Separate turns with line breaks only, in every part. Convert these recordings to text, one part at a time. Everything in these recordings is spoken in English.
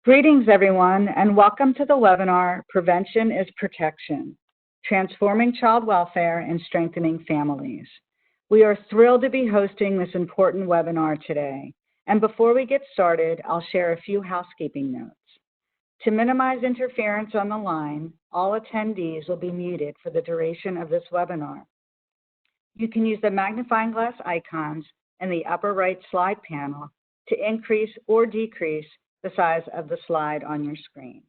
Greetings, everyone, and welcome to the webinar, Prevention is Protection, Transforming Child Welfare and Strengthening Families. We are thrilled to be hosting this important webinar today. And before we get started, I'll share a few housekeeping notes. To minimize interference on the line, all attendees will be muted for the duration of this webinar. You can use the magnifying glass icons in the upper right slide panel to increase or decrease the size of the slide on your screen.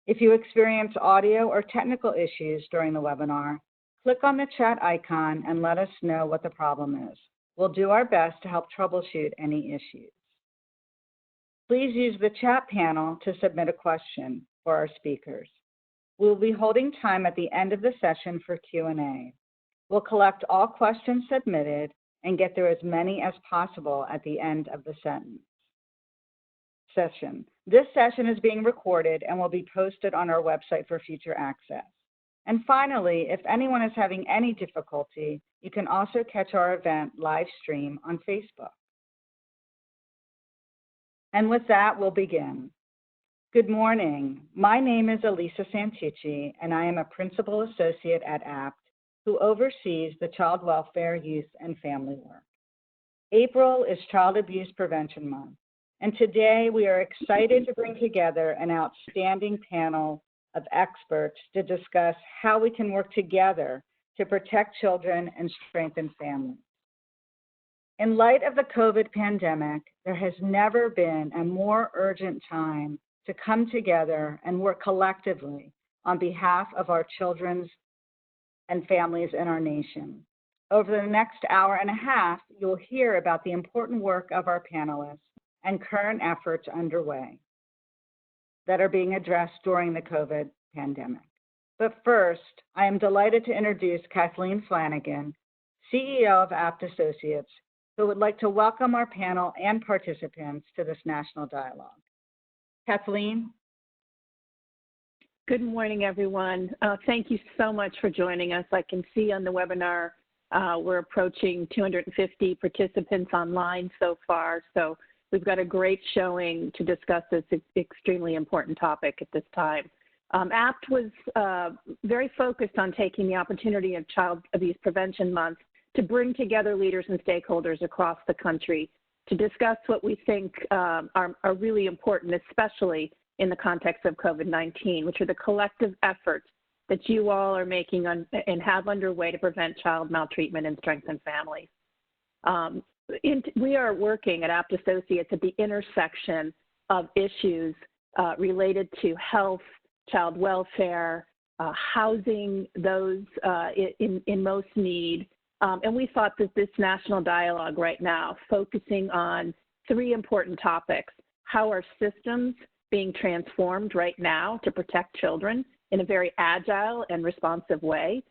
If you experience audio or technical issues during the webinar, click on the chat icon and let us know what the problem is. We'll do our best to help troubleshoot any issues. Please use the chat panel to submit a question for our speakers. We'll be holding time at the end of the session for Q&A. We'll collect all questions submitted and get through as many as possible at the end of the session. This session is being recorded and will be posted on our website for future access. And finally, if anyone is having any difficulty, you can also catch our event live stream on Facebook. And with that, we'll begin. Good morning. My name is Alisa Santucci, and I am a Principal Associate at APT, who oversees the Child Welfare, Youth, and Family work. April is Child Abuse Prevention Month. And today we are excited to bring together an outstanding panel of experts to discuss how we can work together to protect children and strengthen families. In light of the COVID pandemic, there has never been a more urgent time to come together and work collectively on behalf of our children and families in our nation. Over the next hour and a half, you'll hear about the important work of our panelists and current efforts underway that are being addressed during the COVID pandemic. But first, I am delighted to introduce Kathleen Flanagan, CEO of APT Associates, who would like to welcome our panel and participants to this national dialogue. Kathleen?
Good morning, everyone. Thank you so much for joining us. I can see on the webinar, we're approaching 250 participants online so far. So we've got a great showing to discuss this extremely important topic at this time. APT was very focused on taking the opportunity of Child Abuse Prevention Month to bring together leaders and stakeholders across the country to discuss what we think are really important, especially in the context of COVID-19, which are the collective efforts that you all are making and have underway to prevent child maltreatment and strengthen families. We are working at APT Associates at the intersection of issues related to health, child welfare, housing those in most need. And we thought that this national dialogue right now, focusing on three important topics: how are systems being transformed right now to protect children in a very agile and responsive way?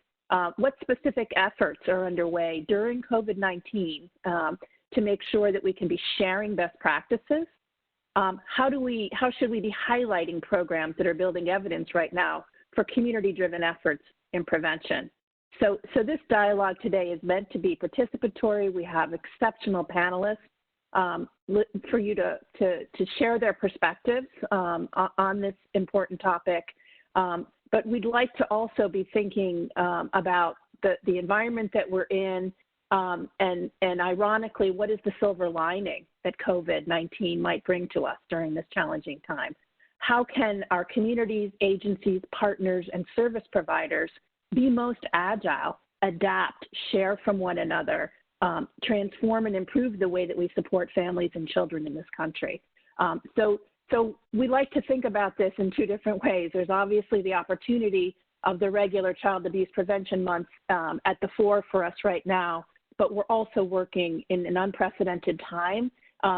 What specific efforts are underway during COVID-19 to make sure that we can be sharing best practices? How should we be highlighting programs that are building evidence right now for community-driven efforts in prevention? So this dialogue today is meant to be participatory. We have exceptional panelists for you to share their perspectives on this important topic. But we'd like to also be thinking about the environment that we're in, and ironically, what is the silver lining that COVID-19 might bring to us during this challenging time? How can our communities, agencies, partners, and service providers be most agile, adapt, share from one another, transform and improve the way that we support families and children in this country? So we like to think about this in two different ways. There's obviously the opportunity of the regular Child Abuse Prevention Month at the fore for us right now, but we're also working in an unprecedented time,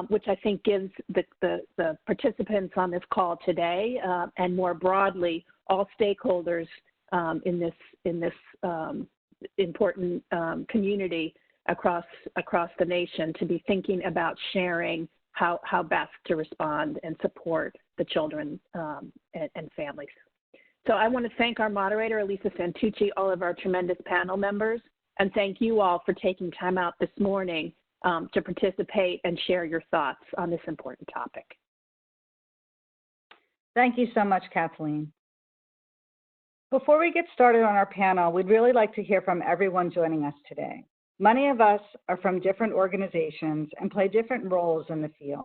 which I think gives the participants on this call today and more broadly all stakeholders in this important community across the nation to be thinking about sharing how best to respond and support the children and families. So I want to thank our moderator, Alisa Santucci, all of our tremendous panel members, and thank you all for taking time out this morning to participate and share your thoughts on this important topic.
Thank you so much, Kathleen. Before we get started on our panel, we'd really like to hear from everyone joining us today. Many of us are from different organizations and play different roles in the field.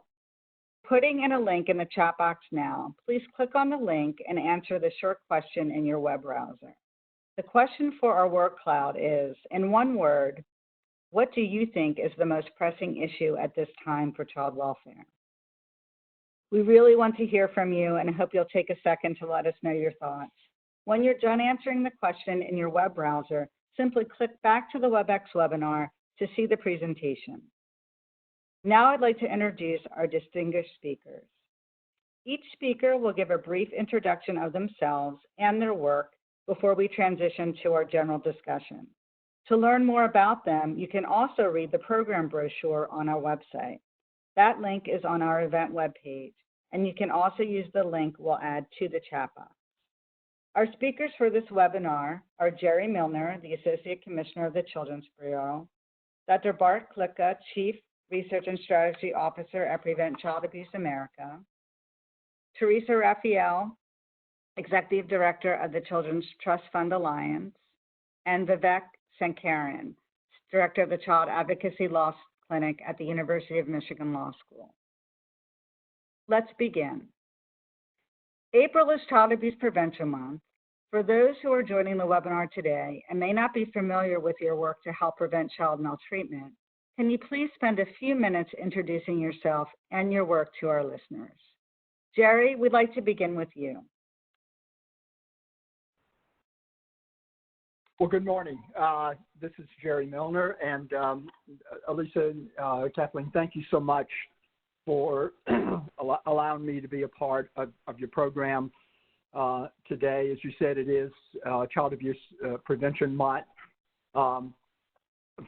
Putting in a link in the chat box now, please click on the link and answer the short question in your web browser. The question for our word cloud is, in one word, what do you think is the most pressing issue at this time for child welfare? We really want to hear from you and I hope you'll take a second to let us know your thoughts. When you're done answering the question in your web browser, simply click back to the WebEx webinar to see the presentation. Now I'd like to introduce our distinguished speakers. Each speaker will give a brief introduction of themselves and their work before we transition to our general discussion. To learn more about them, you can also read the program brochure on our website. That link is on our event webpage, and you can also use the link we'll add to the chat box. Our speakers for this webinar are Jerry Milner, the Associate Commissioner of the Children's Bureau, Dr. Bart Klika, Chief Research and Strategy Officer at Prevent Child Abuse America, Teresa Raphael, Executive Director of the Children's Trust Fund Alliance, and Vivek Sankaran, Director of the Child Advocacy Law Clinic at the University of Michigan Law School. Let's begin. April is Child Abuse Prevention Month. For those who are joining the webinar today and may not be familiar with your work to help prevent child maltreatment, can you please spend a few minutes introducing yourself and your work to our listeners? Jerry, we'd like to begin with you.
Well, good morning. This is Jerry Milner, and Alisa and Kathleen, thank you so much for allowing me to be a part of your program today. As you said, it is Child Abuse Prevention Month.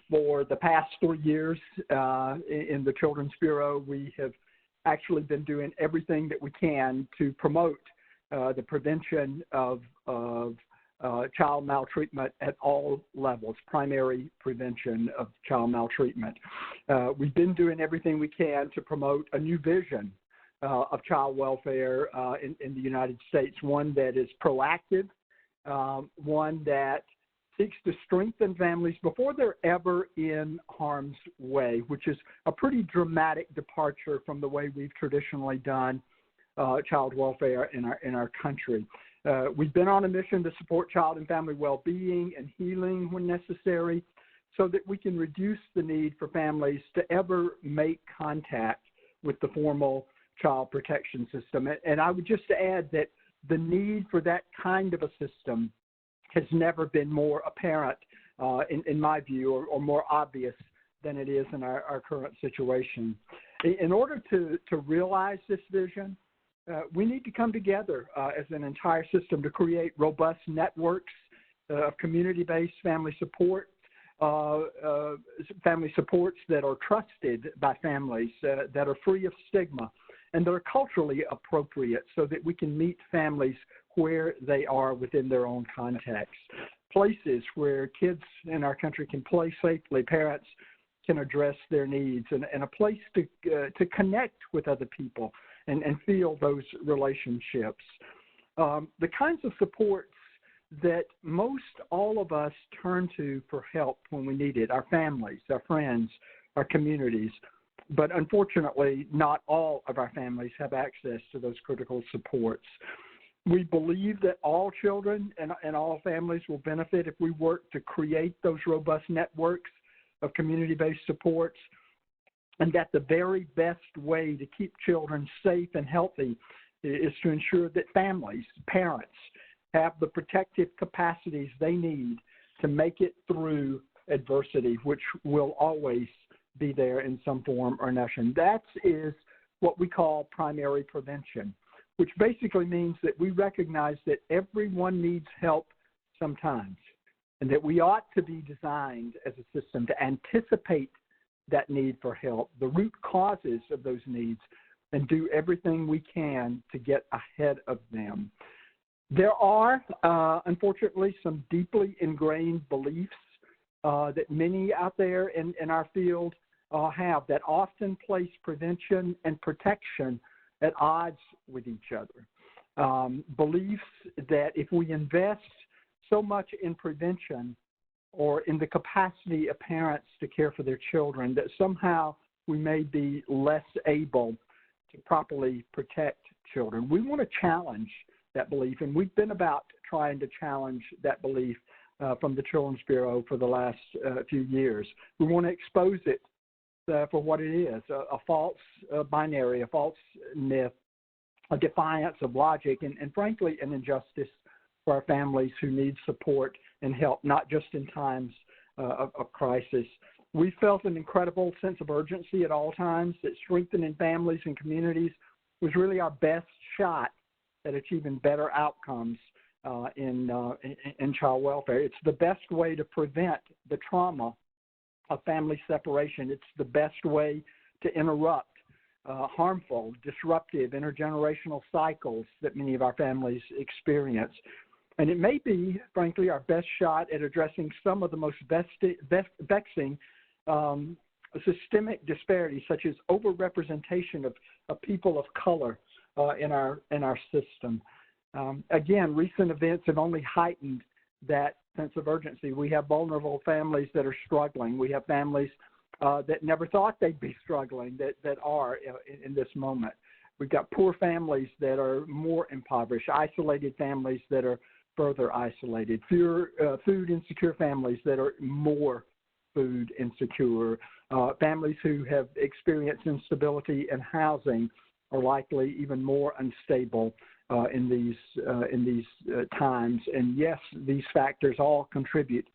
For the past 3 years in the Children's Bureau, we have actually been doing everything that we can to promote the prevention of child maltreatment at all levels, primary prevention of child maltreatment. We've been doing everything we can to promote a new vision of child welfare in the United States, one that is proactive, one that seeks to strengthen families before they're ever in harm's way, which is a pretty dramatic departure from the way we've traditionally done child welfare in our country. We've been on a mission to support child and family well-being and healing when necessary so that we can reduce the need for families to ever make contact with the formal child protection system. And I would just add that the need for that kind of a system has never been more apparent, in my view, or more obvious than it is in our current situation. In order to realize this vision, we need to come together as an entire system to create robust networks of community-based family support, family supports that are trusted by families, that are free of stigma, and that are culturally appropriate so that we can meet families where they are within their own context. Places where kids in our country can play safely, parents can address their needs, and a place to connect with other people and feel those relationships. The kinds of supports that most all of us turn to for help when we need it, our families, our friends, our communities. But unfortunately, not all of our families have access to those critical supports. We believe that all children and all families will benefit if we work to create those robust networks of community-based supports, and that the very best way to keep children safe and healthy is to ensure that families, parents, have the protective capacities they need to make it through adversity, which will always be there in some form or fashion. That is what we call primary prevention, which basically means that we recognize that everyone needs help sometimes, and that we ought to be designed as a system to anticipate that need for help, the root causes of those needs, and do everything we can to get ahead of them. There are, unfortunately, some deeply ingrained beliefs that many out there in our field have that often place prevention and protection at odds with each other. beliefs that if we invest so much in prevention or in the capacity of parents to care for their children, that somehow we may be less able to properly protect children. We want to challenge that belief, and we've been about trying to challenge that belief from the Children's Bureau for the last few years. We want to expose it for what it is, a false binary, a false myth, a defiance of logic, and frankly, an injustice for our families who need support and help, not just in times of crisis. We felt an incredible sense of urgency at all times that strengthening families and communities was really our best shot at achieving better outcomes in child welfare. It's the best way to prevent the trauma of family separation. It's the best way to interrupt harmful, disruptive, intergenerational cycles that many of our families experience. And it may be, frankly, our best shot at addressing some of the most vexing systemic disparities, such as overrepresentation of people of color in our system. Again, recent events have only heightened that sense of urgency. We have vulnerable families that are struggling. We have families that never thought they'd be struggling that are in this moment. We've got poor families that are more impoverished, isolated families that are further isolated, food insecure families that are more food insecure, families who have experienced instability in housing are likely even more unstable in these times. And yes, these factors all contribute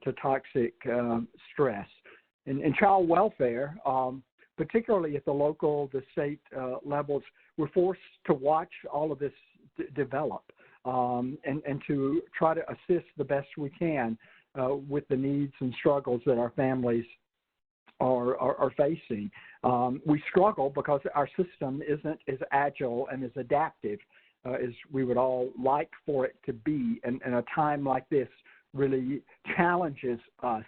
to toxic stress. In child welfare, particularly at the local, the state levels, we're forced to watch all of this develop and to try to assist the best we can with the needs and struggles that our families are facing. We struggle because our system isn't as agile and as adaptive as we would all like for it to be. And a time like this really challenges us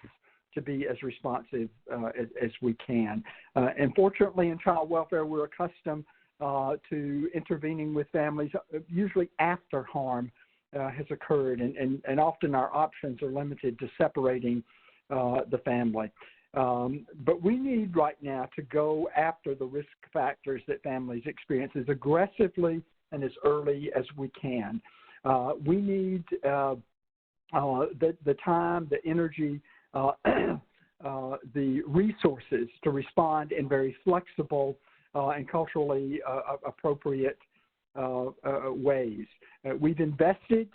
to be as responsive as we can. And fortunately, in child welfare, we're accustomed to intervening with families usually after harm has occurred, and often our options are limited to separating the family. But we need right now to go after the risk factors that families experience as aggressively and as early as we can. We need the time, the energy, the resources to respond in very flexible and culturally appropriate ways. We've invested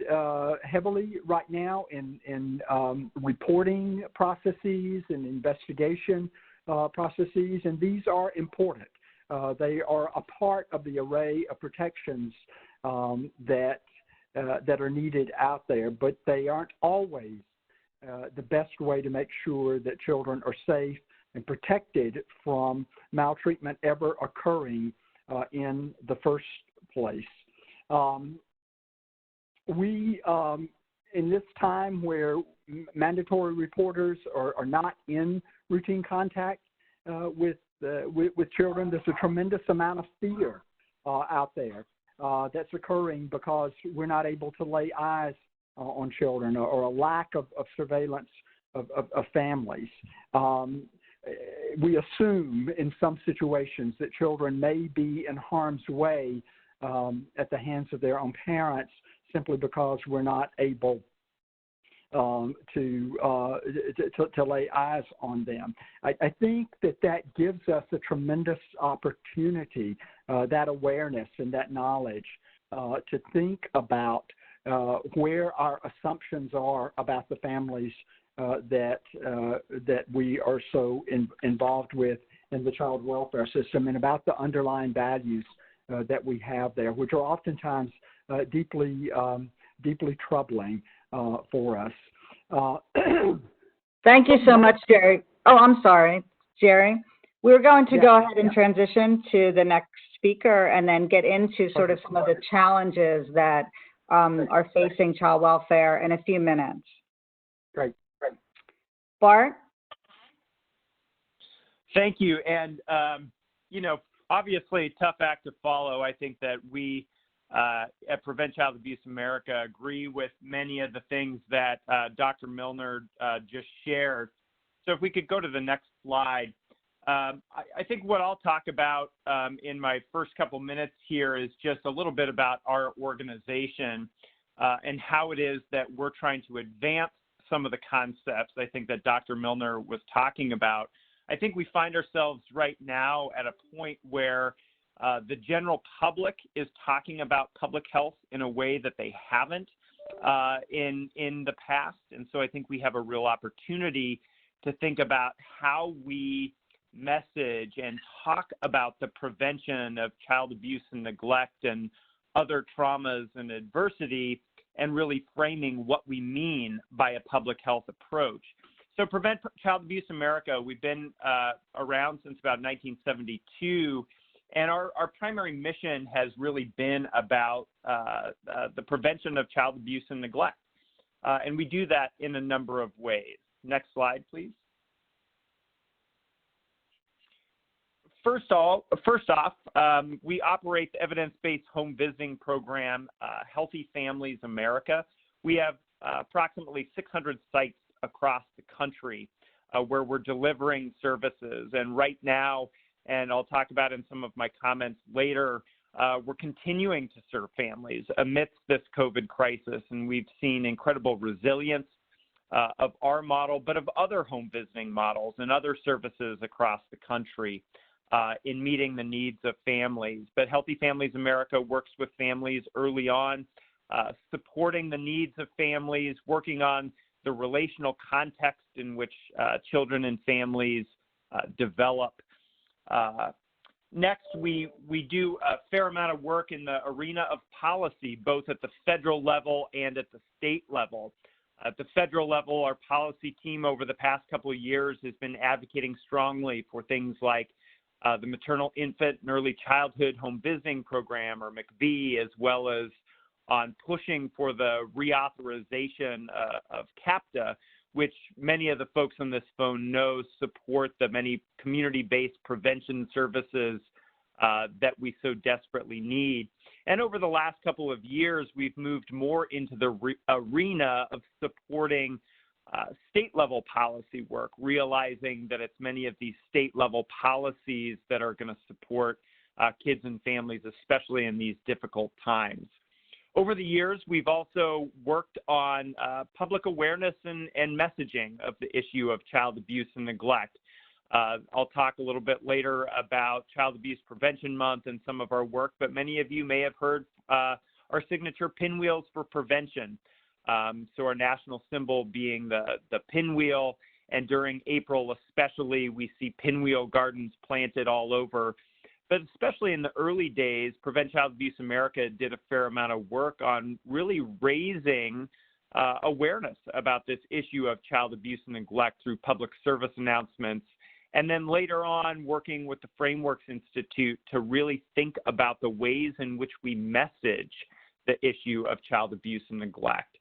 heavily right now in reporting processes and investigation processes, and these are important. They are a part of the array of protections that are needed out there, but they aren't always the best way to make sure that children are safe and protected from maltreatment ever occurring in the first place. In this time where mandatory reporters are not in routine contact with children, there's a tremendous amount of fear out there that's occurring because we're not able to lay eyes on children or a lack of surveillance of families. We assume in some situations that children may be in harm's way at the hands of their own parents simply because we're not able to lay eyes on them. I think that gives us a tremendous opportunity, that awareness and that knowledge, to think about where our assumptions are about the families that we are so involved with in the child welfare system, and about the underlying values that we have there, which are oftentimes deeply troubling for us.
Thank you so much, Jerry. Oh, I'm sorry, Jerry. We're going to go ahead and transition to the next speaker and then get into sort of some of the challenges that are facing child welfare in a few minutes.
Great.
Bart?
Thank you. And, obviously, tough act to follow. I think that we at Prevent Child Abuse America agree with many of the things that Dr. Milner just shared. So if we could go to the next slide. I think what I'll talk about in my first couple minutes here is just a little bit about our organization and how it is that we're trying to advance some of the concepts I think that Dr. Milner was talking about. I think we find ourselves right now at a point where the general public is talking about public health in a way that they haven't in the past. And so I think we have a real opportunity to think about how we message and talk about the prevention of child abuse and neglect and other traumas and adversity, and really framing what we mean by a public health approach. So Prevent Child Abuse America, we've been around since about 1972, and our primary mission has really been about the prevention of child abuse and neglect. And we do that in a number of ways. Next slide, please. First off, we operate the evidence-based home visiting program, Healthy Families America. We have approximately 600 sites across the country where we're delivering services. And right now, and I'll talk about in some of my comments later, we're continuing to serve families amidst this COVID crisis. And we've seen incredible resilience of our model, but of other home visiting models and other services across the country in meeting the needs of families. But Healthy Families America works with families early on, supporting the needs of families, working on the relational context in which children and families develop. Next, we do a fair amount of work in the arena of policy, both at the federal level and at the state level. At the federal level, our policy team over the past couple of years has been advocating strongly for things like the Maternal Infant and Early Childhood Home Visiting Program, or MCV, as well as on pushing for the reauthorization of CAPTA, which many of the folks on this phone know support the many community-based prevention services that we so desperately need. And over the last couple of years, we've moved more into the arena of supporting state-level policy work, realizing that it's many of these state-level policies that are going to support kids and families, especially in these difficult times. Over the years, we've also worked on public awareness and messaging of the issue of child abuse and neglect. I'll talk a little bit later about Child Abuse Prevention Month and some of our work, but many of you may have heard our signature pinwheels for prevention. So our national symbol being the pinwheel, and during April especially, we see pinwheel gardens planted all over. But especially in the early days, Prevent Child Abuse America did a fair amount of work on really raising awareness about this issue of child abuse and neglect through public service announcements. And then later on, working with the Frameworks Institute to really think about the ways in which we message the issue of child abuse and neglect.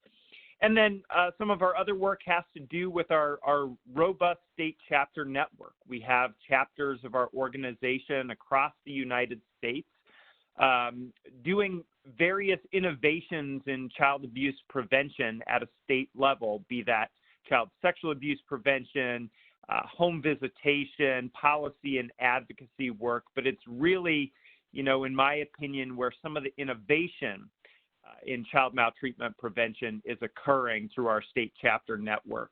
And then some of our other work has to do with our robust state chapter network. We have chapters of our organization across the United States doing various innovations in child abuse prevention at a state level, be that child sexual abuse prevention, home visitation, policy and advocacy work. But it's really, in my opinion, where some of the innovation in child maltreatment prevention is occurring through our state chapter network.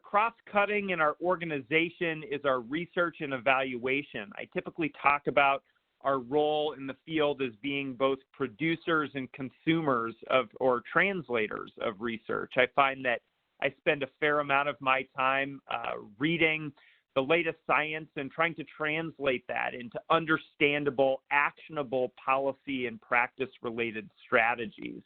Cross-cutting in our organization is our research and evaluation. I typically talk about our role in the field as being both producers and consumers or translators of research. I find that I spend a fair amount of my time reading the latest science and trying to translate that into understandable, actionable policy and practice-related strategies.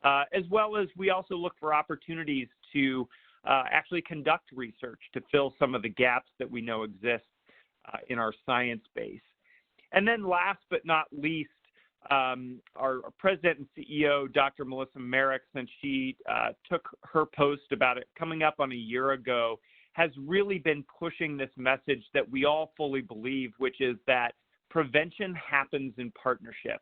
As well as we also look for opportunities to actually conduct research to fill some of the gaps that we know exist in our science base. And then last but not least, our president and CEO, Dr. Melissa Merrick, since she took her post about it coming up on a year ago, has really been pushing this message that we all fully believe, which is that prevention happens in partnership.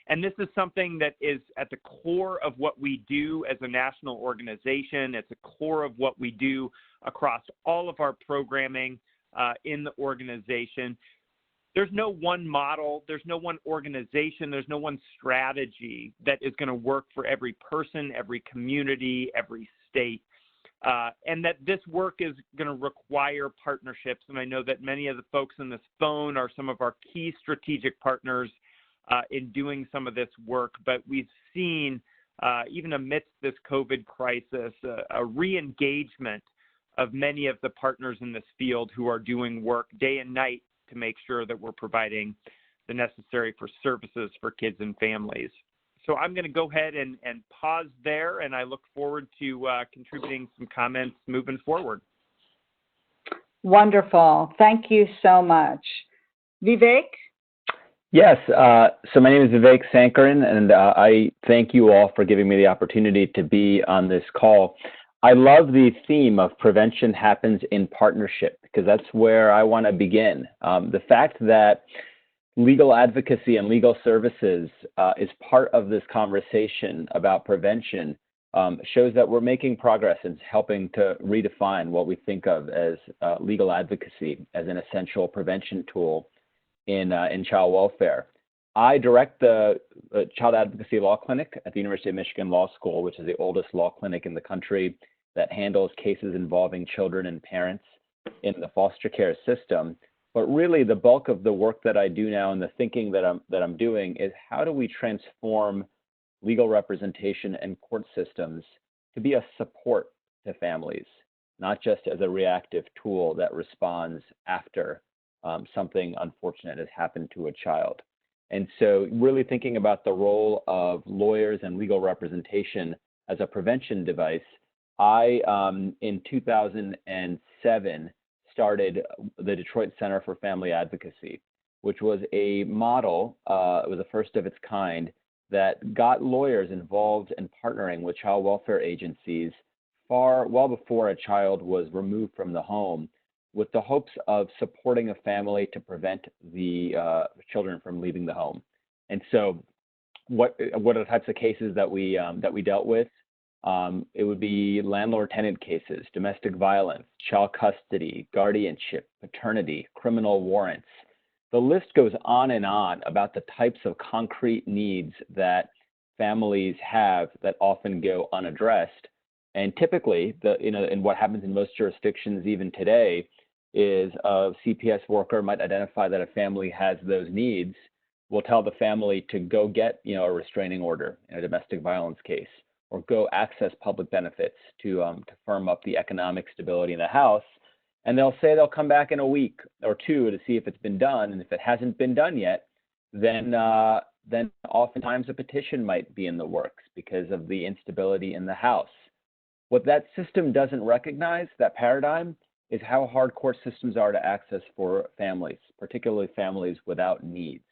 And this is something that is at the core of what we do as a national organization. It's a core of what we do across all of our programming in the organization. There's no one model, there's no one organization, there's no one strategy that is going to work for every person, every community, every state. And that this work is going to require partnerships. And I know that many of the folks on this phone are some of our key strategic partners in doing some of this work. But we've seen, even amidst this COVID crisis, a re-engagement of many of the partners in this field who are doing work day and night to make sure that we're providing the necessary services for kids and families. So I'm going to go ahead and pause there, and I look forward to contributing some comments moving forward.
Wonderful. Thank you so much. Vivek?
Yes, so my name is Vivek Sankaran, and I thank you all for giving me the opportunity to be on this call. I love the theme of prevention happens in partnership, because that's where I want to begin. The fact that legal advocacy and legal services is part of this conversation about prevention shows that we're making progress in helping to redefine what we think of as legal advocacy as an essential prevention tool in child welfare. I direct the Child Advocacy Law Clinic at the University of Michigan Law School, which is the oldest law clinic in the country that handles cases involving children and parents in the foster care system. But really, the bulk of the work that I do now and the thinking that I'm doing is how do we transform legal representation and court systems to be a support to families, not just as a reactive tool that responds after something unfortunate has happened to a child. And so really thinking about the role of lawyers and legal representation as a prevention device, I, in 2007, started the Detroit Center for Family Advocacy, which was a model, it was the first of its kind, that got lawyers involved in partnering with child welfare agencies well before a child was removed from the home, with the hopes of supporting a family to prevent the children from leaving the home. And so what are the types of cases that we dealt with? It would be landlord-tenant cases, domestic violence, child custody, guardianship, paternity, criminal warrants. The list goes on and on about the types of concrete needs that families have that often go unaddressed. And typically, and what happens in most jurisdictions even today is a CPS worker might identify that a family has those needs, will tell the family to go get a restraining order in a domestic violence case, or go access public benefits to firm up the economic stability in the house. And they'll say they'll come back in a week or two to see if it's been done. And if it hasn't been done yet, then oftentimes a petition might be in the works because of the instability in the house. What that system doesn't recognize, that paradigm, is how hard court systems are to access for families, particularly families without needs.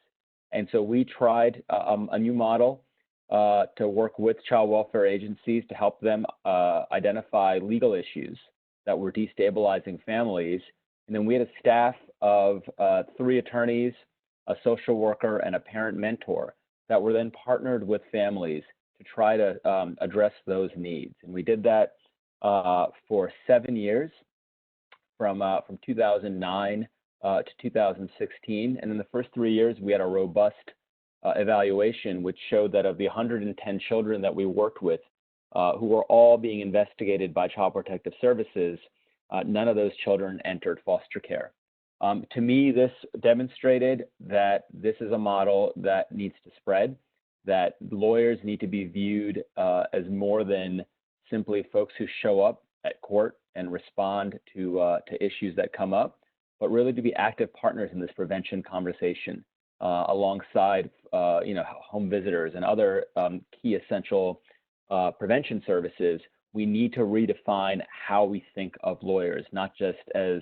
And so we tried a new model to work with child welfare agencies to help them identify legal issues that were destabilizing families. And then we had a staff of 3 attorneys, a social worker, and a parent mentor that were then partnered with families to try to address those needs. And we did that for 7 years, from 2009 to 2016. And in the first 3 years, we had a robust evaluation, which showed that of the 110 children that we worked with, who were all being investigated by Child Protective Services, none of those children entered foster care. To me, this demonstrated that this is a model that needs to spread, that lawyers need to be viewed as more than simply folks who show up at court and respond to issues that come up, but really to be active partners in this prevention conversation alongside home visitors and other key essential prevention services. We need to redefine how we think of lawyers, not just as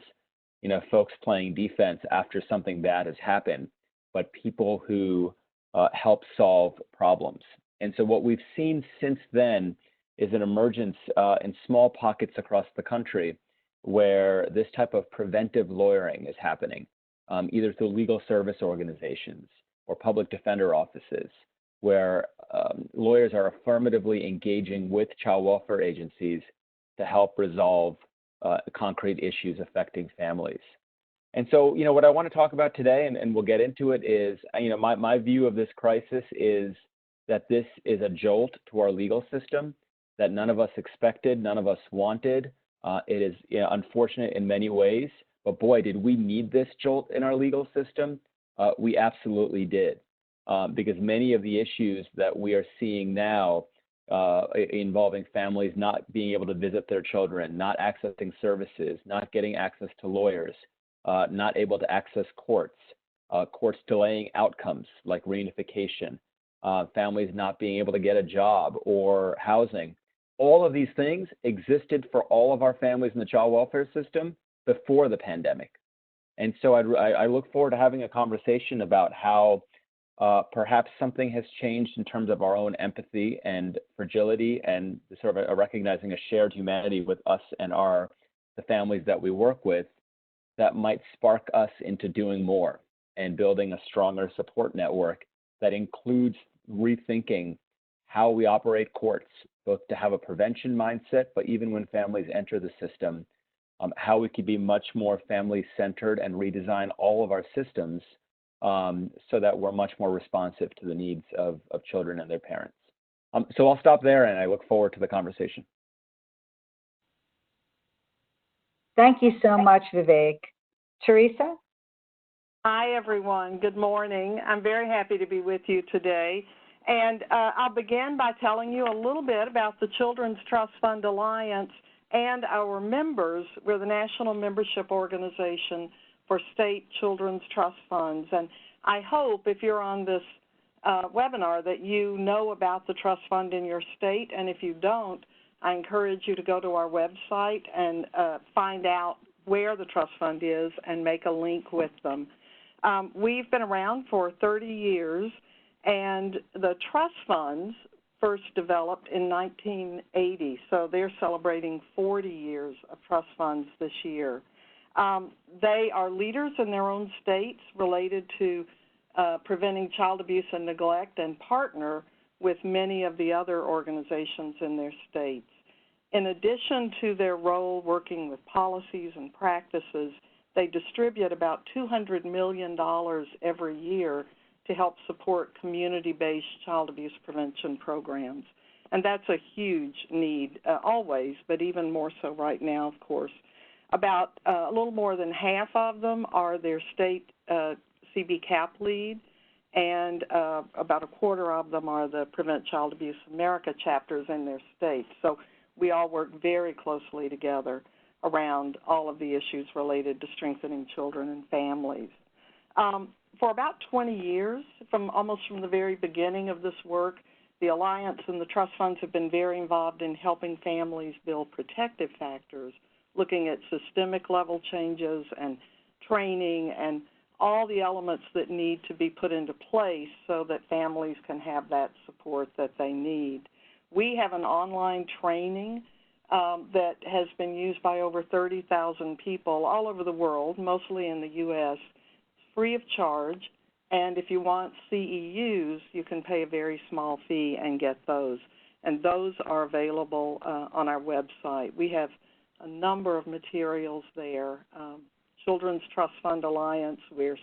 folks playing defense after something bad has happened, but people who help solve problems. And so what we've seen since then is an emergence in small pockets across the country where this type of preventive lawyering is happening, either through legal service organizations or public defender offices, where lawyers are affirmatively engaging with child welfare agencies to help resolve concrete issues affecting families. And so, what I want to talk about today, and we'll get into it, is, my view of this crisis is that this is a jolt to our legal system that none of us expected, none of us wanted. It is unfortunate in many ways, but boy, did we need this jolt in our legal system. We absolutely did, because many of the issues that we are seeing now involving families not being able to visit their children, not accessing services, not getting access to lawyers, not able to access courts, courts delaying outcomes like reunification, families not being able to get a job or housing. All of these things existed for all of our families in the child welfare system before the pandemic. And so I look forward to having a conversation about how perhaps something has changed in terms of our own empathy and fragility and sort of recognizing a shared humanity with us and the families that we work with that might spark us into doing more and building a stronger support network that includes rethinking how we operate courts, both to have a prevention mindset, but even when families enter the system, how we could be much more family-centered and redesign all of our systems so that we're much more responsive to the needs of children and their parents. So I'll stop there, and I look forward to the conversation.
Thank you so much, Vivek. Teresa?
Hi, everyone. Good morning. I'm very happy to be with you today. And I'll begin by telling you a little bit about the Children's Trust Fund Alliance and our members. We're the national membership organization for state children's trust funds. And I hope if you're on this webinar that you know about the trust fund in your state. And if you don't, I encourage you to go to our website and find out where the trust fund is and make a link with them. We've been around for 30 years, and the trust funds first developed in 1980, so they're celebrating 40 years of trust funds this year. They are leaders in their own states related to preventing child abuse and neglect, and partner with many of the other organizations in their states. In addition to their role working with policies and practices, they distribute about $200 million every year to help support community-based child abuse prevention programs. And that's a huge need always, but even more so right now, of course. About a little more than half of them are their state CB-CAP lead, and about a quarter of them are the Prevent Child Abuse America chapters in their states. So we all work very closely together around all of the issues related to strengthening children and families. For about 20 years, almost from the very beginning of this work, the Alliance and the trust funds have been very involved in helping families build protective factors, looking at systemic level changes and training and all the elements that need to be put into place so that families can have that support that they need. We have an online training that has been used by over 30,000 people all over the world, mostly in the U.S., free of charge, and if you want CEUs, you can pay a very small fee and get those. And those are available on our website. We have a number of materials there. Children's Trust Fund Alliance, we're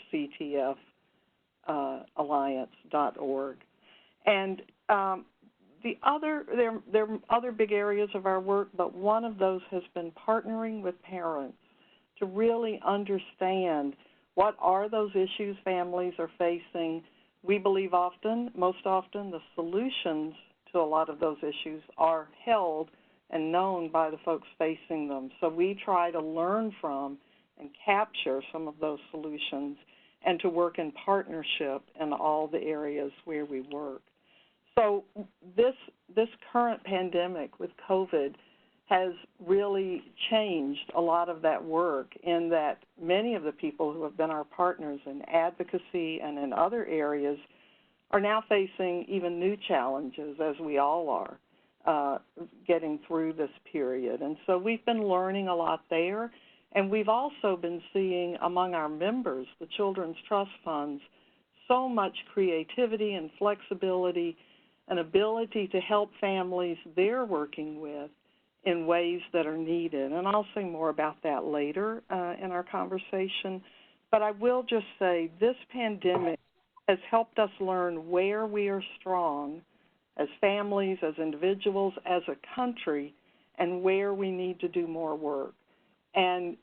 ctfalliance.org. And there are other big areas of our work, but one of those has been partnering with parents to really understand what are those issues families are facing. We believe most often, the solutions to a lot of those issues are held and known by the folks facing them. So we try to learn from and capture some of those solutions and to work in partnership in all the areas where we work. So this current pandemic with COVID has really changed a lot of that work, in that many of the people who have been our partners in advocacy and in other areas are now facing even new challenges, as we all are, getting through this period. And so we've been learning a lot there, and we've also been seeing among our members, the Children's Trust Funds, so much creativity and flexibility and ability to help families they're working with in ways that are needed. And I'll say more about that later in our conversation. But I will just say this pandemic has helped us learn where we are strong as families, as individuals, as a country, and where we need to do more work. And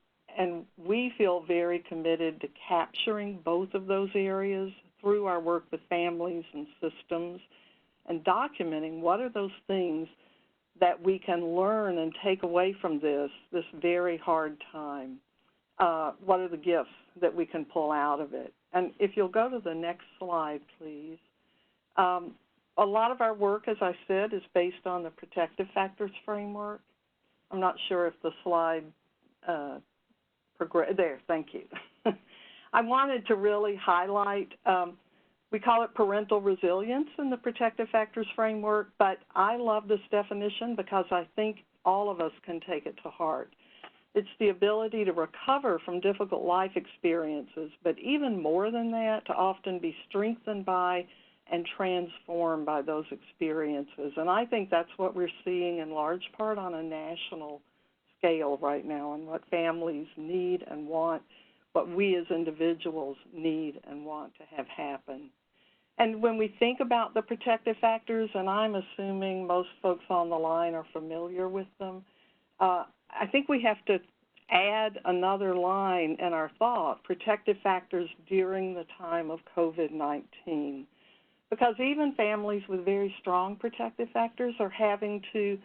we feel very committed to capturing both of those areas through our work with families and systems and documenting what are those things that we can learn and take away from this very hard time. What are the gifts that we can pull out of it? And if you'll go to the next slide, please. A lot of our work, as I said, is based on the protective factors framework. I'm not sure if the slide there, thank you. I wanted to really highlight, we call it parental resilience in the protective factors framework, but I love this definition because I think all of us can take it to heart. It's the ability to recover from difficult life experiences, but even more than that, to often be strengthened by and transformed by those experiences. And I think that's what we're seeing in large part on a national scale right now, and what families need and want, what we as individuals need and want to have happen. And when we think about the protective factors, and I'm assuming most folks on the line are familiar with them, I think we have to add another line in our thought, protective factors during the time of COVID-19. Because even families with very strong protective factors are having to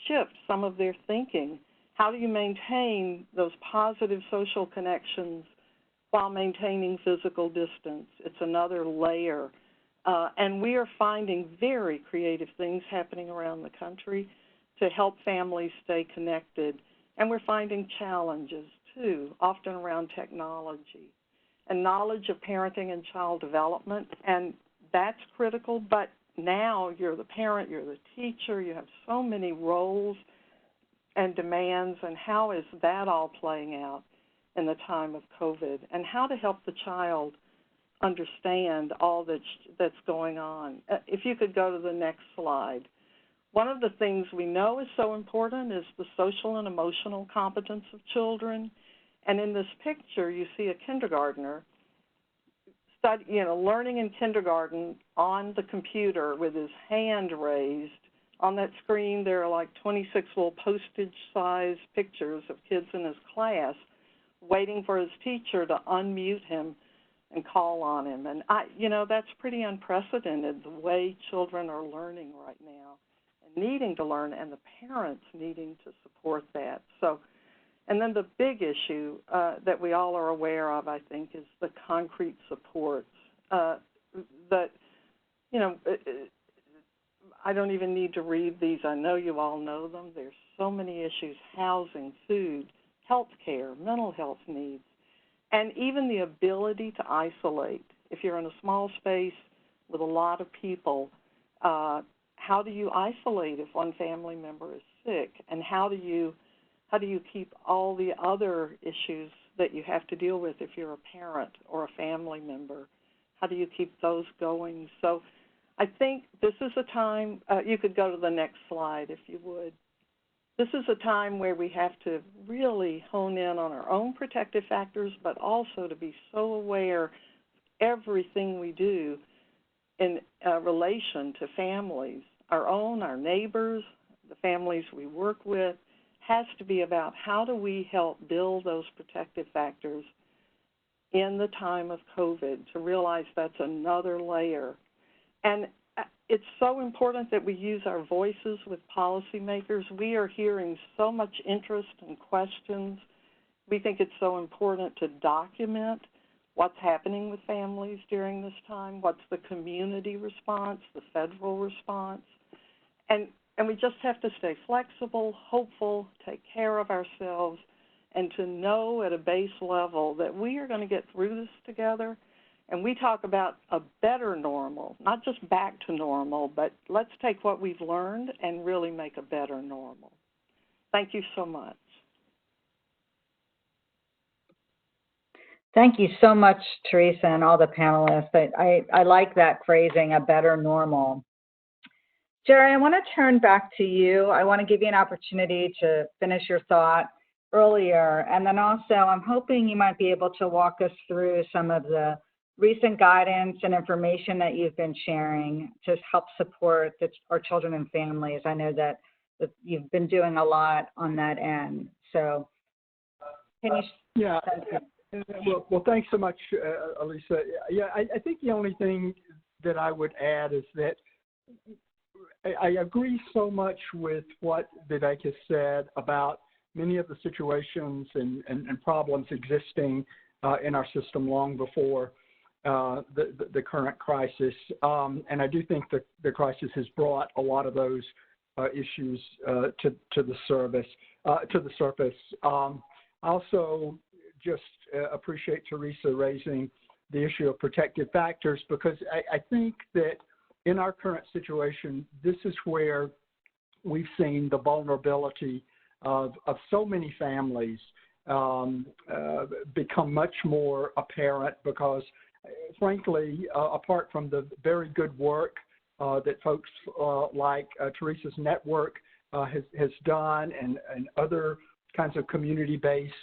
shift some of their thinking. How do you maintain those positive social connections while maintaining physical distance? It's another layer. And we are finding very creative things happening around the country to help families stay connected. And we're finding challenges, too, often around technology and knowledge of parenting and child development. And that's critical, but now you're the parent, you're the teacher, you have so many roles and demands, and how is that all playing out in the time of COVID, and how to help the child understand all that's going on. If you could go to the next slide. One of the things we know is so important is the social and emotional competence of children. And in this picture, you see a kindergartner learning in kindergarten on the computer with his hand raised. On that screen, there are like 26 little postage-sized pictures of kids in his class waiting for his teacher to unmute him and call on him. And, that's pretty unprecedented, the way children are learning right now and needing to learn, and the parents needing to support that. So, and then the big issue that we all are aware of, I think, is the concrete supports that, I don't even need to read these. I know you all know them. There's so many issues: housing, food, health care, mental health needs, and even the ability to isolate. If you're in a small space with a lot of people, how do you isolate if one family member is sick? And how do you keep all the other issues that you have to deal with if you're a parent or a family member? How do you keep those going? So I think this is a time, you could go to the next slide if you would. This is a time where we have to really hone in on our own protective factors, but also to be so aware of everything we do in relation to families, our own, our neighbors, the families we work with, has to be about how do we help build those protective factors in the time of COVID, to realize that's another layer. And it's so important that we use our voices with policymakers. We are hearing so much interest and questions. We think it's so important to document what's happening with families during this time, what's the community response, the federal response. And we just have to stay flexible, hopeful, take care of ourselves, and to know at a base level that we are going to get through this together. And we talk about a better normal, not just back to normal, but let's take what we've learned and really make a better normal. Thank you so much.
Thank you so much, Teresa, and all the panelists. I like that phrasing, a better normal. Jerry, I want to turn back to you. I want to give you an opportunity to finish your thought earlier. And then also, I'm hoping you might be able to walk us through some of the recent guidance and information that you've been sharing to help support our children and families. I know that you've been doing a lot on that end. So can you?
Yeah. Well, thanks so much, Alisa. Yeah, I think the only thing that I would add is that I agree so much with what Vivek has said about many of the situations and problems existing in our system long before the current crisis. And I do think that the crisis has brought a lot of those issues to the surface. I also just appreciate Teresa raising the issue of protective factors, because I think that in our current situation, this is where we've seen the vulnerability of so many families become much more apparent, because frankly, apart from the very good work that folks like Teresa's network has done, and other kinds of community-based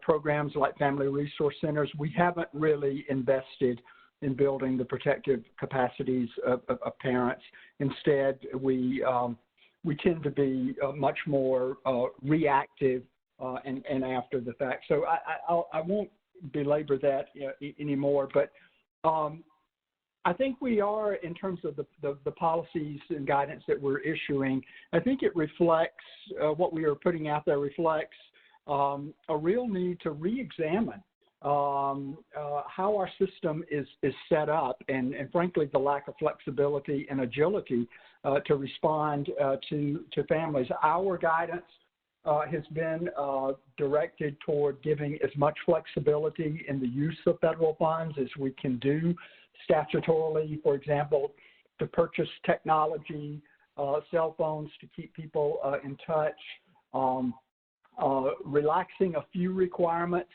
programs like family resource centers, we haven't really invested in building the protective capacities of parents. Instead, we tend to be much more reactive and after the fact. So I won't belabor that anymore, but I think we are, in terms of the policies and guidance that we're issuing, I think it reflects, what we are putting out there reflects a real need to re-examine how our system is set up, and frankly, the lack of flexibility and agility to respond to families. Our guidance has been directed toward giving as much flexibility in the use of federal funds as we can do statutorily, for example, to purchase technology, cell phones to keep people in touch, relaxing a few requirements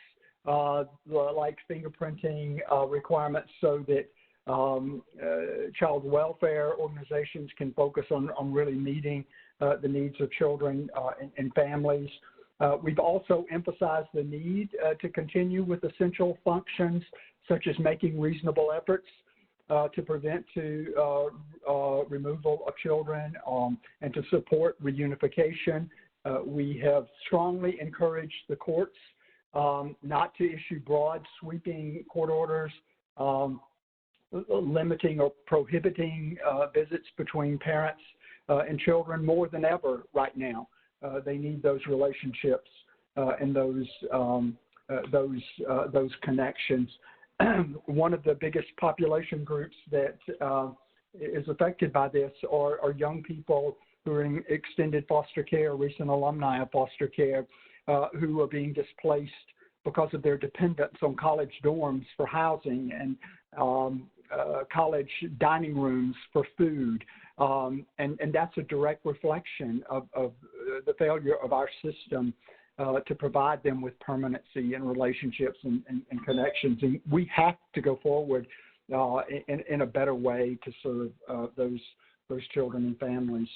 like fingerprinting requirements, so that child welfare organizations can focus on really meeting the needs of children and families. We've also emphasized the need to continue with essential functions, such as making reasonable efforts to prevent removal of children and to support reunification. We have strongly encouraged the courts not to issue broad, sweeping court orders limiting or prohibiting visits between parents and children more than ever right now. They need those relationships and those connections. One of the biggest population groups that is affected by this are young people who are in extended foster care, recent alumni of foster care, who are being displaced because of their dependence on college dorms for housing and college dining rooms for food. And that's a direct reflection of the failure of our system to provide them with permanency and relationships and connections. And we have to go forward in a better way to serve those children and families.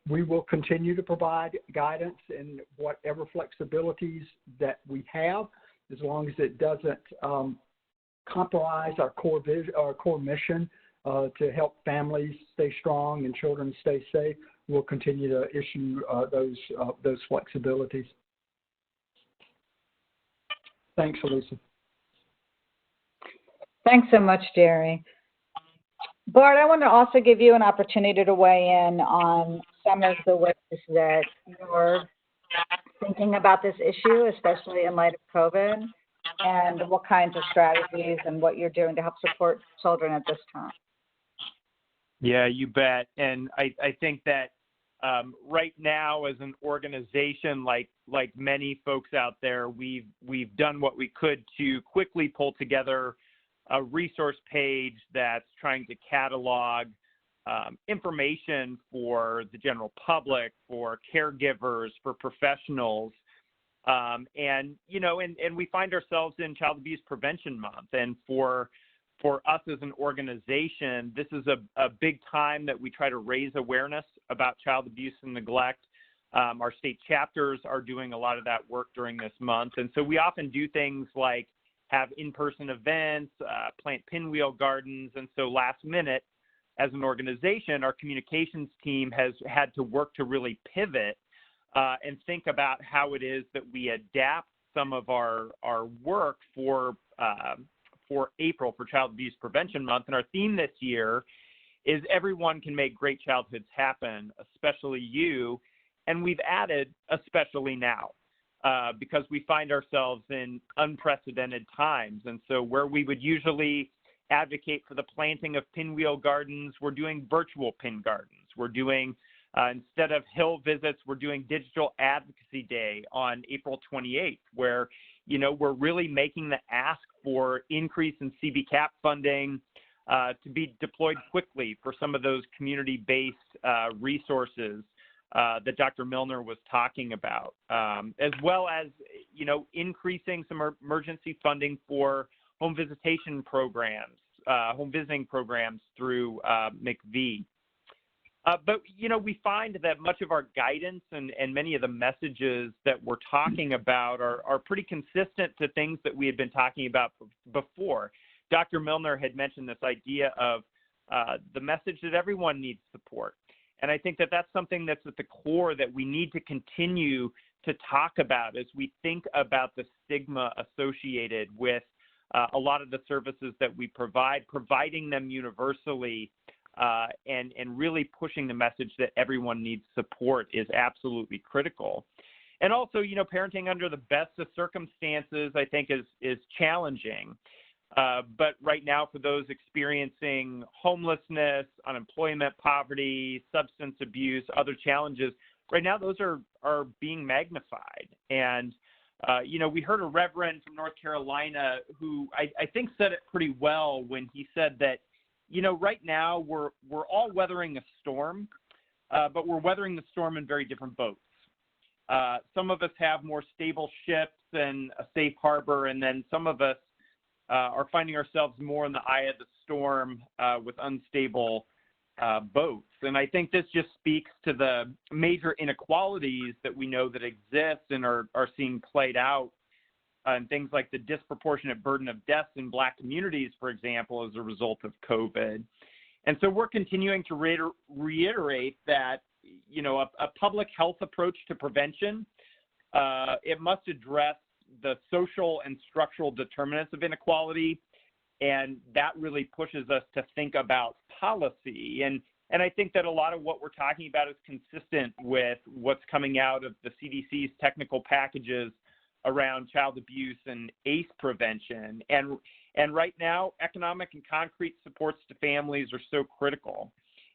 We will continue to provide guidance in whatever flexibilities that we have, as long as it doesn't compromise our core mission to help families stay strong and children stay safe. We'll continue to issue those flexibilities. Thanks, Alisa.
Thanks so much, Jerry. Bart, I want to also give you an opportunity to weigh in on some of the ways that you're thinking about this issue, especially in light of COVID, and what kinds of strategies and what you're doing to help support children at this time.
Yeah, you bet. And I think that right now, as an organization, like many folks out there, we've done what we could to quickly pull together a resource page that's trying to catalog information for the general public, for caregivers, for professionals And we find ourselves in Child Abuse Prevention Month. And for us as an organization, this is a big time that we try to raise awareness about child abuse and neglect. Our state chapters are doing a lot of that work during this month. And so we often do things like have in-person events, plant pinwheel gardens. And so last minute, as an organization, our communications team has had to work to really pivot and think about how it is that we adapt some of our work for April, for Child Abuse Prevention Month. And our theme this year is everyone can make great childhoods happen, especially you. And we've added especially now because we find ourselves in unprecedented times. And so where we would usually advocate for the planting of pinwheel gardens, we're doing virtual pin gardens. We're doing, instead of hill visits, we're doing Digital Advocacy Day on April 28th, where, we're really making the ask for increase in CBCAP funding to be deployed quickly for some of those community-based resources that Dr. Milner was talking about, as well as, increasing some emergency funding for home visitation programs, home visiting programs through McV. But, we find that much of our guidance and many of the messages that we're talking about are pretty consistent to things that we had been talking about before. Dr. Milner had mentioned this idea of the message that everyone needs support. And I think that that's something that's at the core that we need to continue to talk about as we think about the stigma associated with a lot of the services that we provide, providing them universally, and really pushing the message that everyone needs support is absolutely critical. And also, parenting under the best of circumstances, I think, is challenging. But right now, for those experiencing homelessness, unemployment, poverty, substance abuse, other challenges, right now those are being magnified. And, we heard a reverend from North Carolina who I think said it pretty well when he said that, right now we're all weathering a storm, but we're weathering the storm in very different boats. Some of us have more stable ships and a safe harbor, and then some of us are finding ourselves more in the eye of the storm with unstable boats. And I think this just speaks to the major inequalities that we know that exist and are seeing played out, and things like the disproportionate burden of deaths in Black communities, for example, as a result of COVID. And so we're continuing to reiterate that, a public health approach to prevention, it must address the social and structural determinants of inequality, and that really pushes us to think about policy. And I think that a lot of what we're talking about is consistent with what's coming out of the CDC's technical packages around child abuse and ACE prevention. And right now, economic and concrete supports to families are so critical.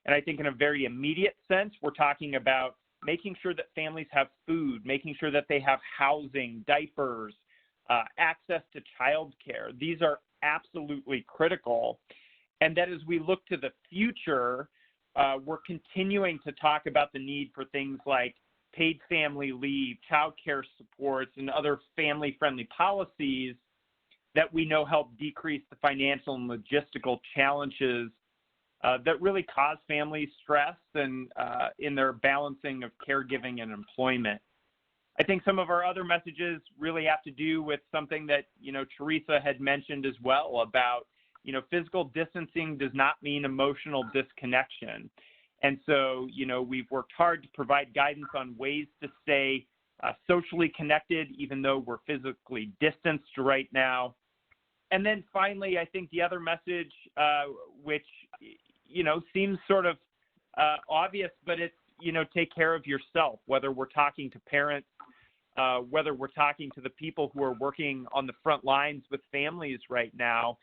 And I think in a very immediate sense, we're talking about making sure that families have food, making sure that they have housing, diapers, access to childcare. These are absolutely critical. And that as we look to the future, we're continuing to talk about the need for things like paid family leave, child care supports, and other family-friendly policies that we know help decrease the financial and logistical challenges that really cause families stress and in their balancing of caregiving and employment. I think some of our other messages really have to do with something that, Teresa had mentioned as well about, physical distancing does not mean emotional disconnection. And so, we've worked hard to provide guidance on ways to stay socially connected, even though we're physically distanced right now. And then finally, I think the other message, which, seems sort of obvious, but it's, take care of yourself, whether we're talking to parents, whether we're talking to the people who are working on the front lines with families right now.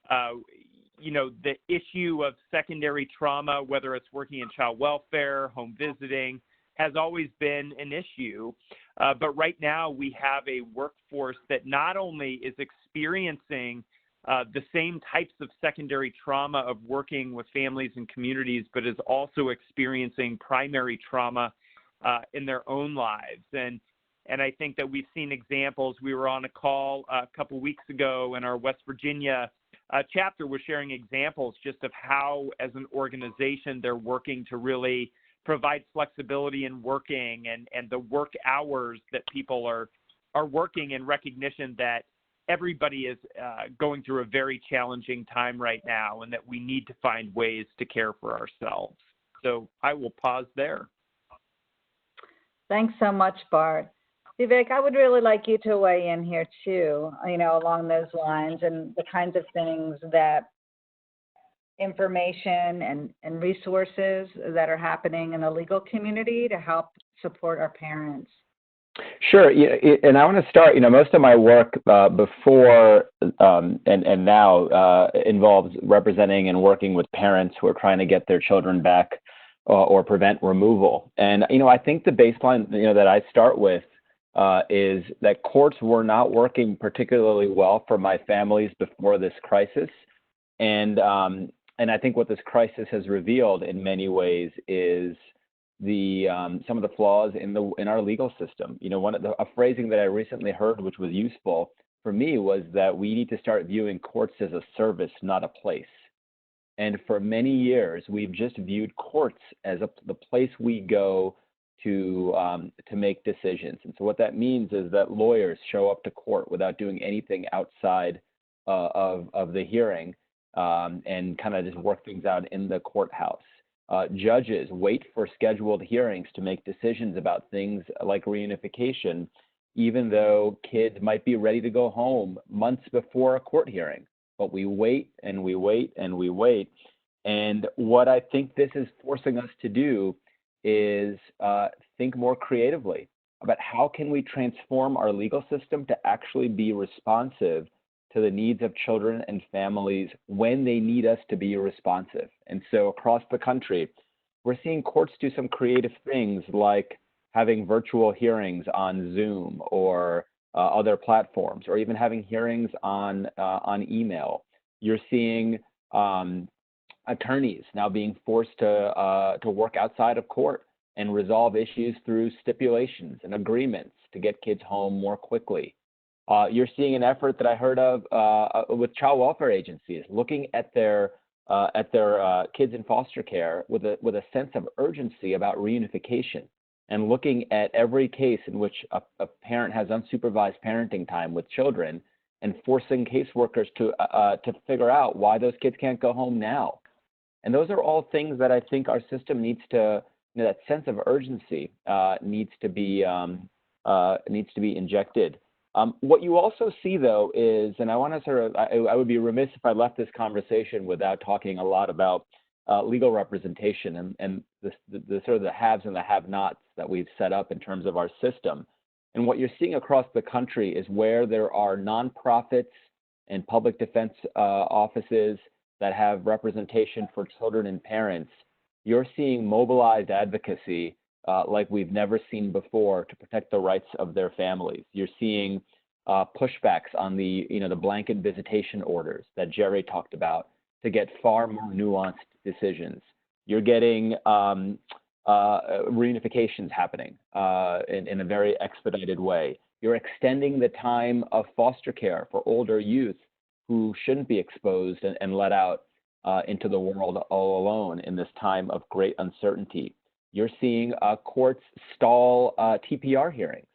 The issue of secondary trauma, whether it's working in child welfare, home visiting, has always been an issue. But right now we have a workforce that not only is experiencing the same types of secondary trauma of working with families and communities, but is also experiencing primary trauma in their own lives. And And I think that we've seen examples. We were on a call a couple weeks ago, and our West Virginia chapter was sharing examples just of how, as an organization, they're working to really provide flexibility in working and the work hours that people are working, in recognition that everybody is going through a very challenging time right now, and that we need to find ways to care for ourselves. So I will pause there.
Thanks so much, Bart. Vivek, I would really like you to weigh in here too, along those lines, and the kinds of things that information and resources that are happening in the legal community to help support our parents.
Sure, and I want to start. Most of my work before and now involves representing and working with parents who are trying to get their children back or prevent removal. And I think the baseline that I start with is that courts were not working particularly well for my families before this crisis, and I think what this crisis has revealed in many ways is some of the flaws in our legal system. A phrasing that I recently heard, which was useful for me, was that we need to start viewing courts as a service, not a place. And for many years, we've just viewed courts as the place we go to make decisions. And so what that means is that lawyers show up to court without doing anything outside of the hearing and kind of just work things out in the courthouse. Judges wait for scheduled hearings to make decisions about things like reunification, even though kids might be ready to go home months before a court hearing. But we wait and we wait and we wait. And what I think this is forcing us to do is think more creatively about how can we transform our legal system to actually be responsive to the needs of children and families when they need us to be responsive. And so across the country, we're seeing courts do some creative things like having virtual hearings on Zoom or other platforms, or even having hearings on email. You're seeing attorneys now being forced to work outside of court and resolve issues through stipulations and agreements to get kids home more quickly. You're seeing an effort that I heard of with child welfare agencies looking at their kids in foster care with a sense of urgency about reunification, and looking at every case in which a parent has unsupervised parenting time with children and forcing caseworkers to figure out why those kids can't go home now. And those are all things that I think our system needs to, that sense of urgency needs to be injected. What you also see, though, is, and I want to sort of, I would be remiss if I left this conversation without talking a lot about legal representation and the sort of the haves and the have-nots that we've set up in terms of our system. And what you're seeing across the country is where there are nonprofits and public defense offices that have representation for children and parents, you're seeing mobilized advocacy like we've never seen before to protect the rights of their families. You're seeing pushbacks on the blanket visitation orders that Jerry talked about to get far more nuanced decisions. You're getting reunifications happening in a very expedited way. You're extending the time of foster care for older youth who shouldn't be exposed and let out into the world all alone in this time of great uncertainty. You're seeing courts stall TPR hearings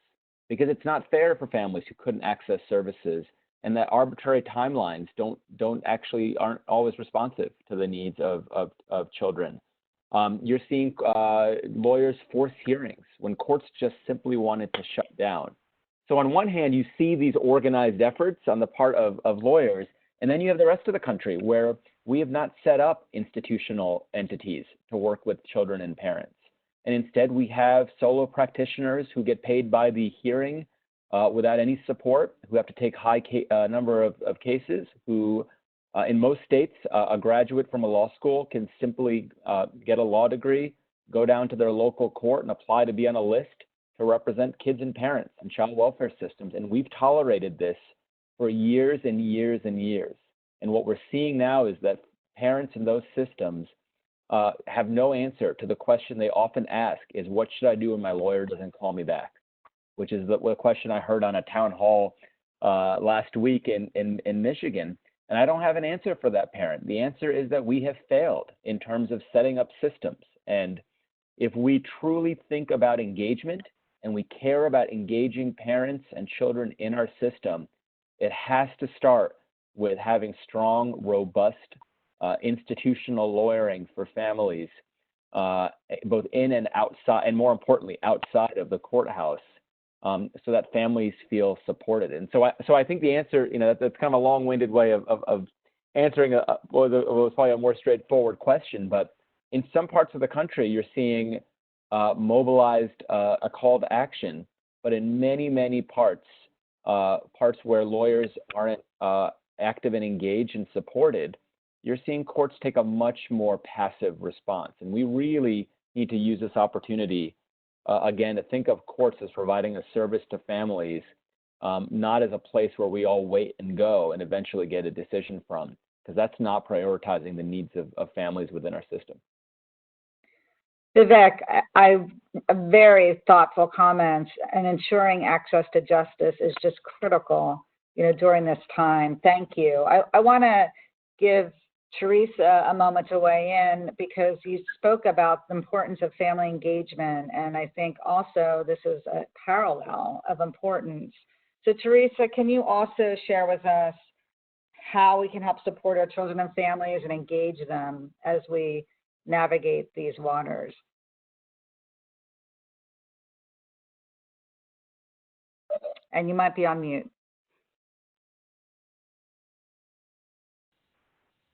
because it's not fair for families who couldn't access services, and that arbitrary timelines aren't always responsive to the needs of children. You're seeing lawyers force hearings when courts just simply wanted to shut down. So on one hand, you see these organized efforts on the part of lawyers, and then you have the rest of the country where we have not set up institutional entities to work with children and parents. And instead, we have solo practitioners who get paid by the hearing without any support, who have to take high number of cases, who in most states, a graduate from a law school can simply get a law degree, go down to their local court and apply to be on a list to represent kids and parents and child welfare systems. And we've tolerated this for years and years and years. And what we're seeing now is that parents in those systems have no answer to the question they often ask is, what should I do when my lawyer doesn't call me back? which is the question I heard on a town hall last week in Michigan. And I don't have an answer for that parent. The answer is that we have failed in terms of setting up systems. And if we truly think about engagement and we care about engaging parents and children in our system, it has to start with having strong, robust institutional lawyering for families, both in and outside, and more importantly, outside of the courthouse, so that families feel supported. And so I think the answer, that's kind of a long-winded way of answering what was probably a more straightforward question. But in some parts of the country, you're seeing mobilized a call to action, but in many parts where lawyers aren't active and engaged and supported, you're seeing courts take a much more passive response. And we really need to use this opportunity, again, to think of courts as providing a service to families, not as a place where we all wait and go and eventually get a decision from, because that's not prioritizing the needs of families within our system.
Vivek, very thoughtful comments, and ensuring access to justice is just critical, during this time. Thank you. I want to give Teresa a moment to weigh in, because you spoke about the importance of family engagement, and I think also this is a parallel of importance. So Teresa, can you also share with us how we can help support our children and families and engage them as we navigate these waters? And you might be on mute.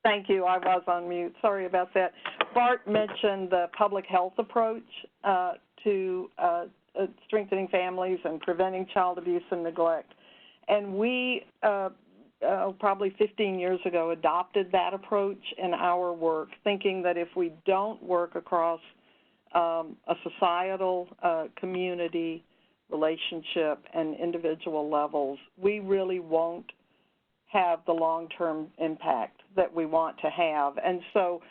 Thank you. I was on mute. Sorry about that. Bart mentioned the public health approach to strengthening families and preventing child abuse and neglect. And we, probably 15 years ago, adopted that approach in our work, thinking that if we don't work across a societal, community, relationship, and individual levels, we really won't have the long-term impact that we want to have. And so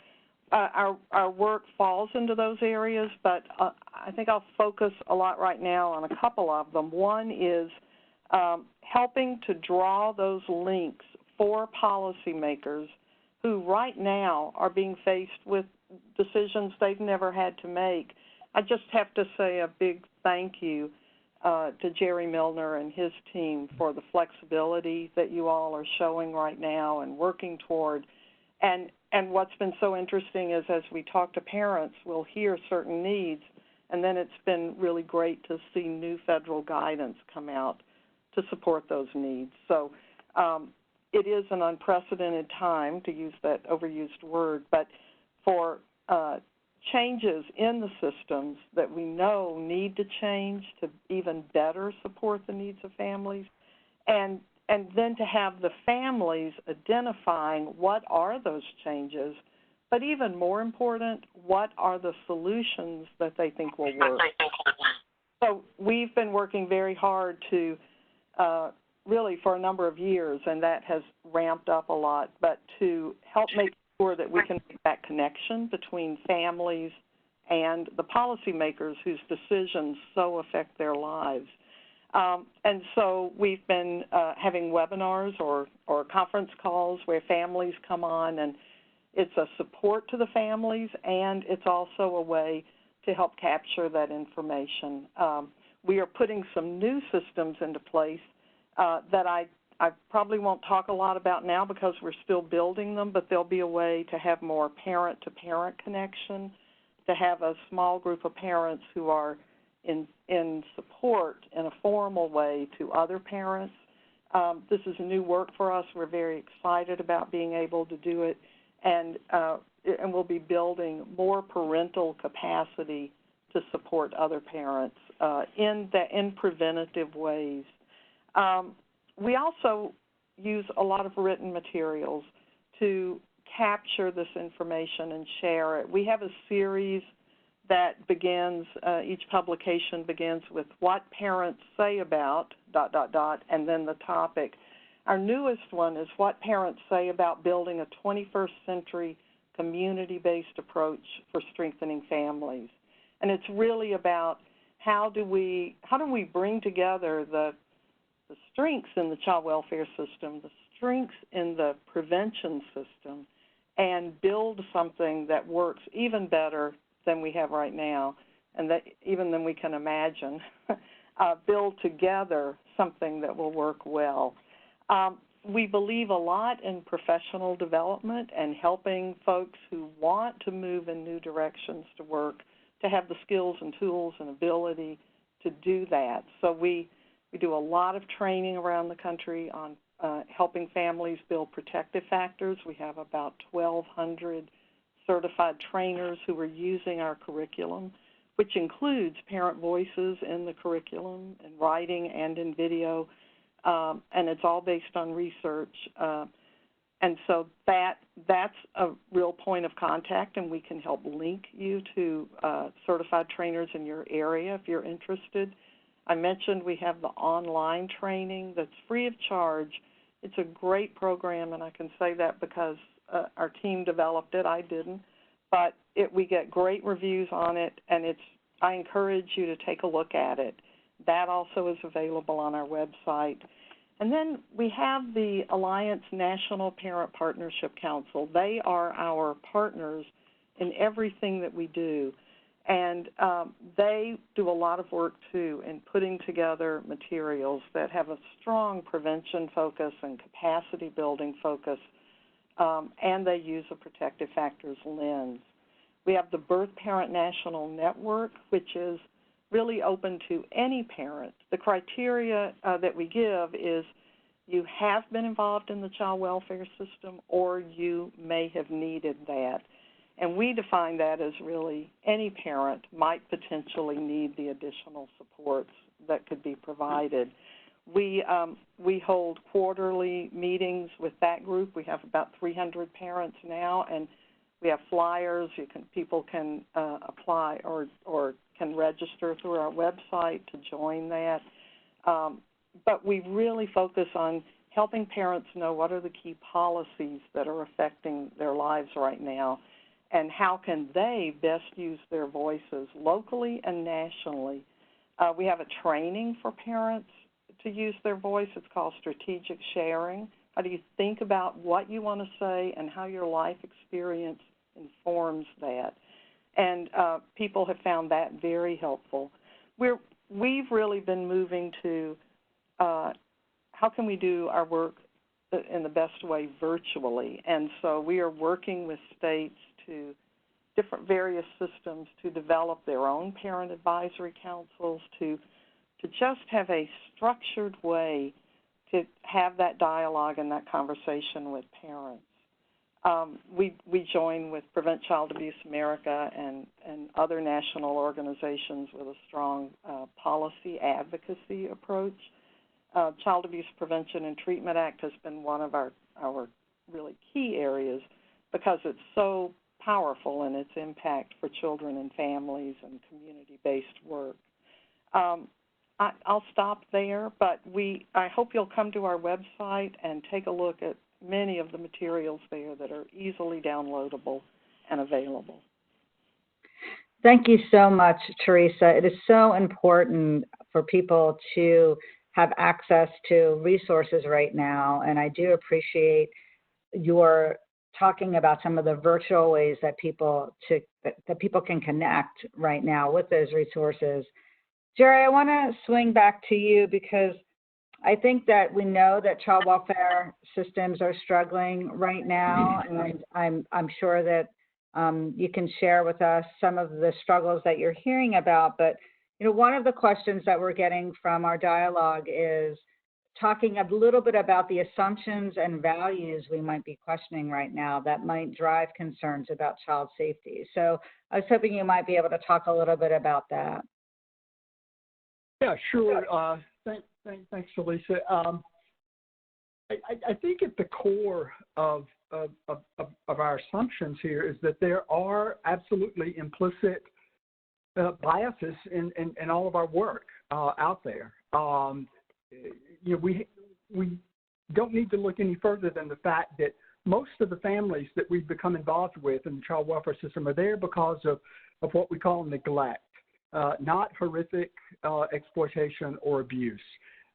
our work falls into those areas, but I think I'll focus a lot right now on a couple of them. One is helping to draw those links for policymakers who right now are being faced with decisions they've never had to make. I just have to say a big thank you to Jerry Milner and his team for the flexibility that you all are showing right now and working toward. And what's been so interesting is as we talk to parents, we'll hear certain needs, and then it's been really great to see new federal guidance come out to support those needs. So it is an unprecedented time, to use that overused word, but for changes in the systems that we know need to change to even better support the needs of families, and then to have the families identifying what are those changes, but even more important, what are the solutions that they think will work. So we've been working very hard to really for a number of years, and that has ramped up a lot, but to help make sure that we can make that connection between families and the policymakers whose decisions so affect their lives. And so we've been having webinars or conference calls where families come on, and it's a support to the families, and it's also a way to help capture that information. We are putting some new systems into place that I probably won't talk a lot about now because we're still building them, but there'll be a way to have more parent-to-parent connection, to have a small group of parents who are in support in a formal way to other parents. This is new work for us. We're very excited about being able to do it, and we'll be building more parental capacity to support other parents in preventative ways. We also use a lot of written materials to capture this information and share it. We have a series that begins, each publication begins with what parents say about ... and then the topic. Our newest one is what parents say about building a 21st century community-based approach for strengthening families. And it's really about how do we bring together the strengths in the child welfare system, the strengths in the prevention system, and build something that works even better than we have right now, and that even than we can imagine, build together something that will work well. We believe a lot in professional development and helping folks who want to move in new directions to work to have the skills and tools and ability to do that. So we do a lot of training around the country on helping families build protective factors. We have about 1,200 certified trainers who are using our curriculum, which includes parent voices in the curriculum, in writing and in video, and it's all based on research. And so that's a real point of contact, and we can help link you to certified trainers in your area if you're interested. I mentioned we have the online training that's free of charge. It's a great program, and I can say that because our team developed it. I didn't. But we get great reviews on it, and I encourage you to take a look at it. That also is available on our website. And then we have the Alliance National Parent Partnership Council. They are our partners in everything that we do. And they do a lot of work, too, in putting together materials that have a strong prevention focus and capacity building focus, and they use a protective factors lens. We have the Birth Parent National Network, which is really open to any parent. The criteria that we give is you have been involved in the child welfare system or you may have needed that. And we define that as really any parent might potentially need the additional supports that could be provided. We hold quarterly meetings with that group. We have about 300 parents now, and we have flyers. People can apply or can register through our website to join that. But we really focus on helping parents know what are the key policies that are affecting their lives right now, and how can they best use their voices locally and nationally. We have a training for parents to use their voice. It's called strategic sharing. How do you think about what you want to say and how your life experience informs that? And people have found that very helpful. We've really been moving to how can we do our work in the best way virtually. And so we are working with states to various systems to develop their own parent advisory councils, to just have a structured way to have that dialogue and that conversation with parents. We join with Prevent Child Abuse America and other national organizations with a strong policy advocacy approach. Child Abuse Prevention and Treatment Act has been one of our really key areas because it's so powerful in its impact for children and families and community-based work. I'll stop there, but I hope you'll come to our website and take a look at many of the materials there that are easily downloadable and available.
Thank you so much, Teresa. It is so important for people to have access to resources right now, and I do appreciate your talking about some of the virtual ways that people can connect right now with those resources. Jerry, I want to swing back to you because I think that we know that child welfare systems are struggling right now, and I'm sure that you can share with us some of the struggles that you're hearing about. But one of the questions that we're getting from our dialogue is talking a little bit about the assumptions and values we might be questioning right now that might drive concerns about child safety. So I was hoping you might be able to talk a little bit about that.
Yeah, sure. Thanks, Alisa. I think at the core of our assumptions here is that there are absolutely implicit biases in all of our work out there. We don't need to look any further than the fact that most of the families that we've become involved with in the child welfare system are there because of what we call neglect. not horrific exploitation or abuse.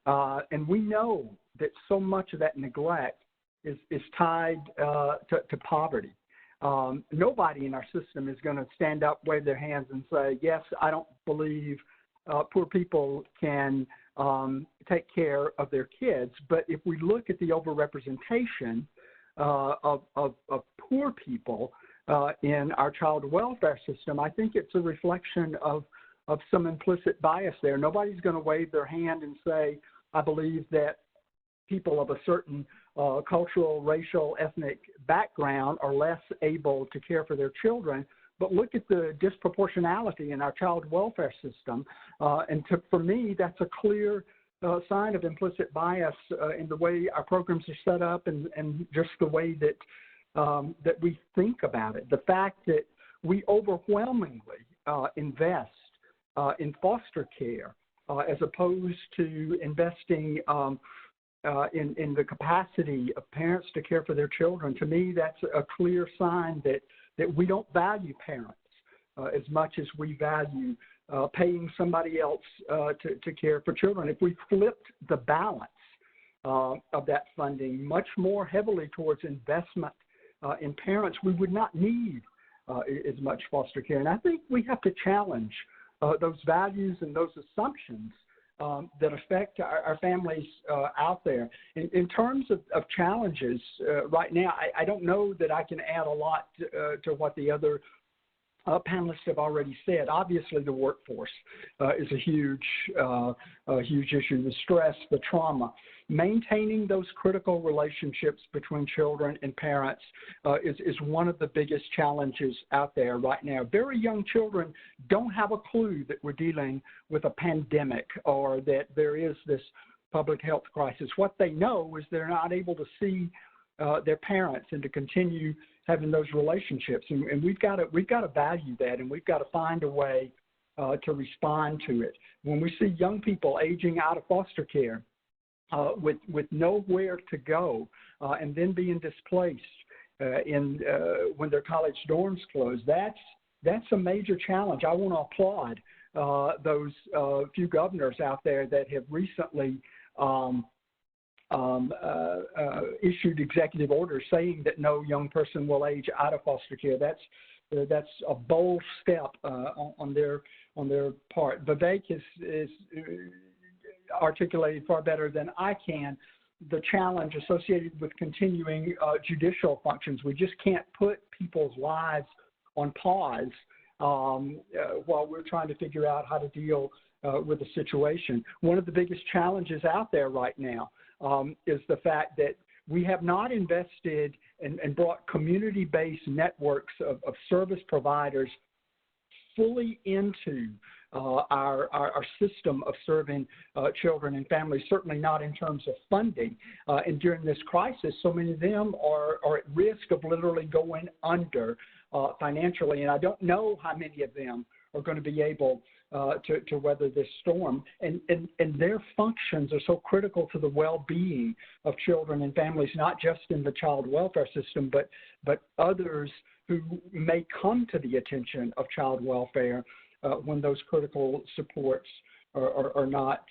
And we know that so much of that neglect is tied to poverty. Nobody in our system is going to stand up, wave their hands, and say, yes, I don't believe poor people can take care of their kids. But if we look at the overrepresentation of poor people in our child welfare system, I think it's a reflection of some implicit bias there. Nobody's going to wave their hand and say, I believe that people of a certain cultural, racial, ethnic background are less able to care for their children. But look at the disproportionality in our child welfare system. For me, that's a clear sign of implicit bias in the way our programs are set up and just the way that that we think about it. The fact that we overwhelmingly invest in foster care as opposed to investing in the capacity of parents to care for their children, to me, that's a clear sign that we don't value parents as much as we value paying somebody else to care for children. If we flipped the balance of that funding much more heavily towards investment in parents, we would not need as much foster care. And I think we have to challenge those values and those assumptions that affect our families out there. In terms of challenges right now, I don't know that I can add a lot to what the other panelists have already said. Obviously, the workforce is a huge issue, the stress, the trauma. Maintaining those critical relationships between children and parents is one of the biggest challenges out there right now. Very young children don't have a clue that we're dealing with a pandemic or that there is this public health crisis. What they know is they're not able to see their parents and to continue having those relationships. And we've got to value that, and we've got to find a way to respond to it. When we see young people aging out of foster care, with nowhere to go, and then being displaced when their college dorms close, that's a major challenge. I want to applaud those few governors out there that have recently issued executive orders saying that no young person will age out of foster care. That's a bold step on their part. Vivek is articulated far better than I can the challenge associated with continuing judicial functions. We just can't put people's lives on pause while we're trying to figure out how to deal with the situation. One of the biggest challenges out there right now is the fact that we have not invested and brought community-based networks of service providers fully into our system of serving children and families, certainly not in terms of funding. And during this crisis, so many of them are at risk of literally going under financially. And I don't know how many of them are going to be able to weather this storm. And their functions are so critical to the well-being of children and families, not just in the child welfare system, but others who may come to the attention of child welfare when those critical supports are not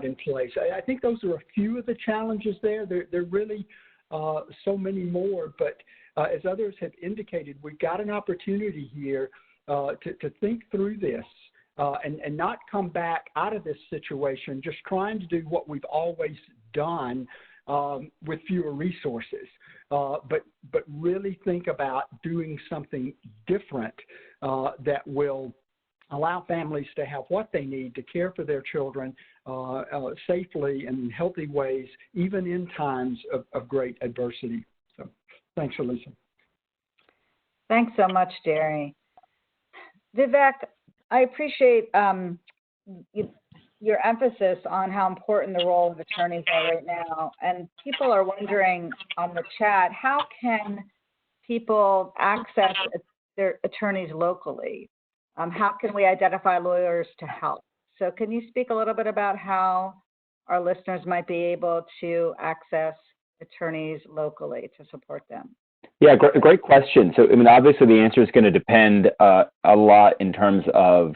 in place. I think those are a few of the challenges there. There really so many more, but as others have indicated, we've got an opportunity here to think through this and not come back out of this situation just trying to do what we've always done with fewer resources, but really think about doing something different that will allow families to have what they need to care for their children safely and in healthy ways, even in times of great adversity. So thanks, Alisa.
Thanks so much, Derry. Vivek, I appreciate your emphasis on how important the role of attorneys are right now. And people are wondering on the chat, how can people access their attorneys locally? How can we identify lawyers to help? So can you speak a little bit about how our listeners might be able to access attorneys locally to support them?
Yeah, great question. So, I mean, obviously the answer is going to depend a lot in terms of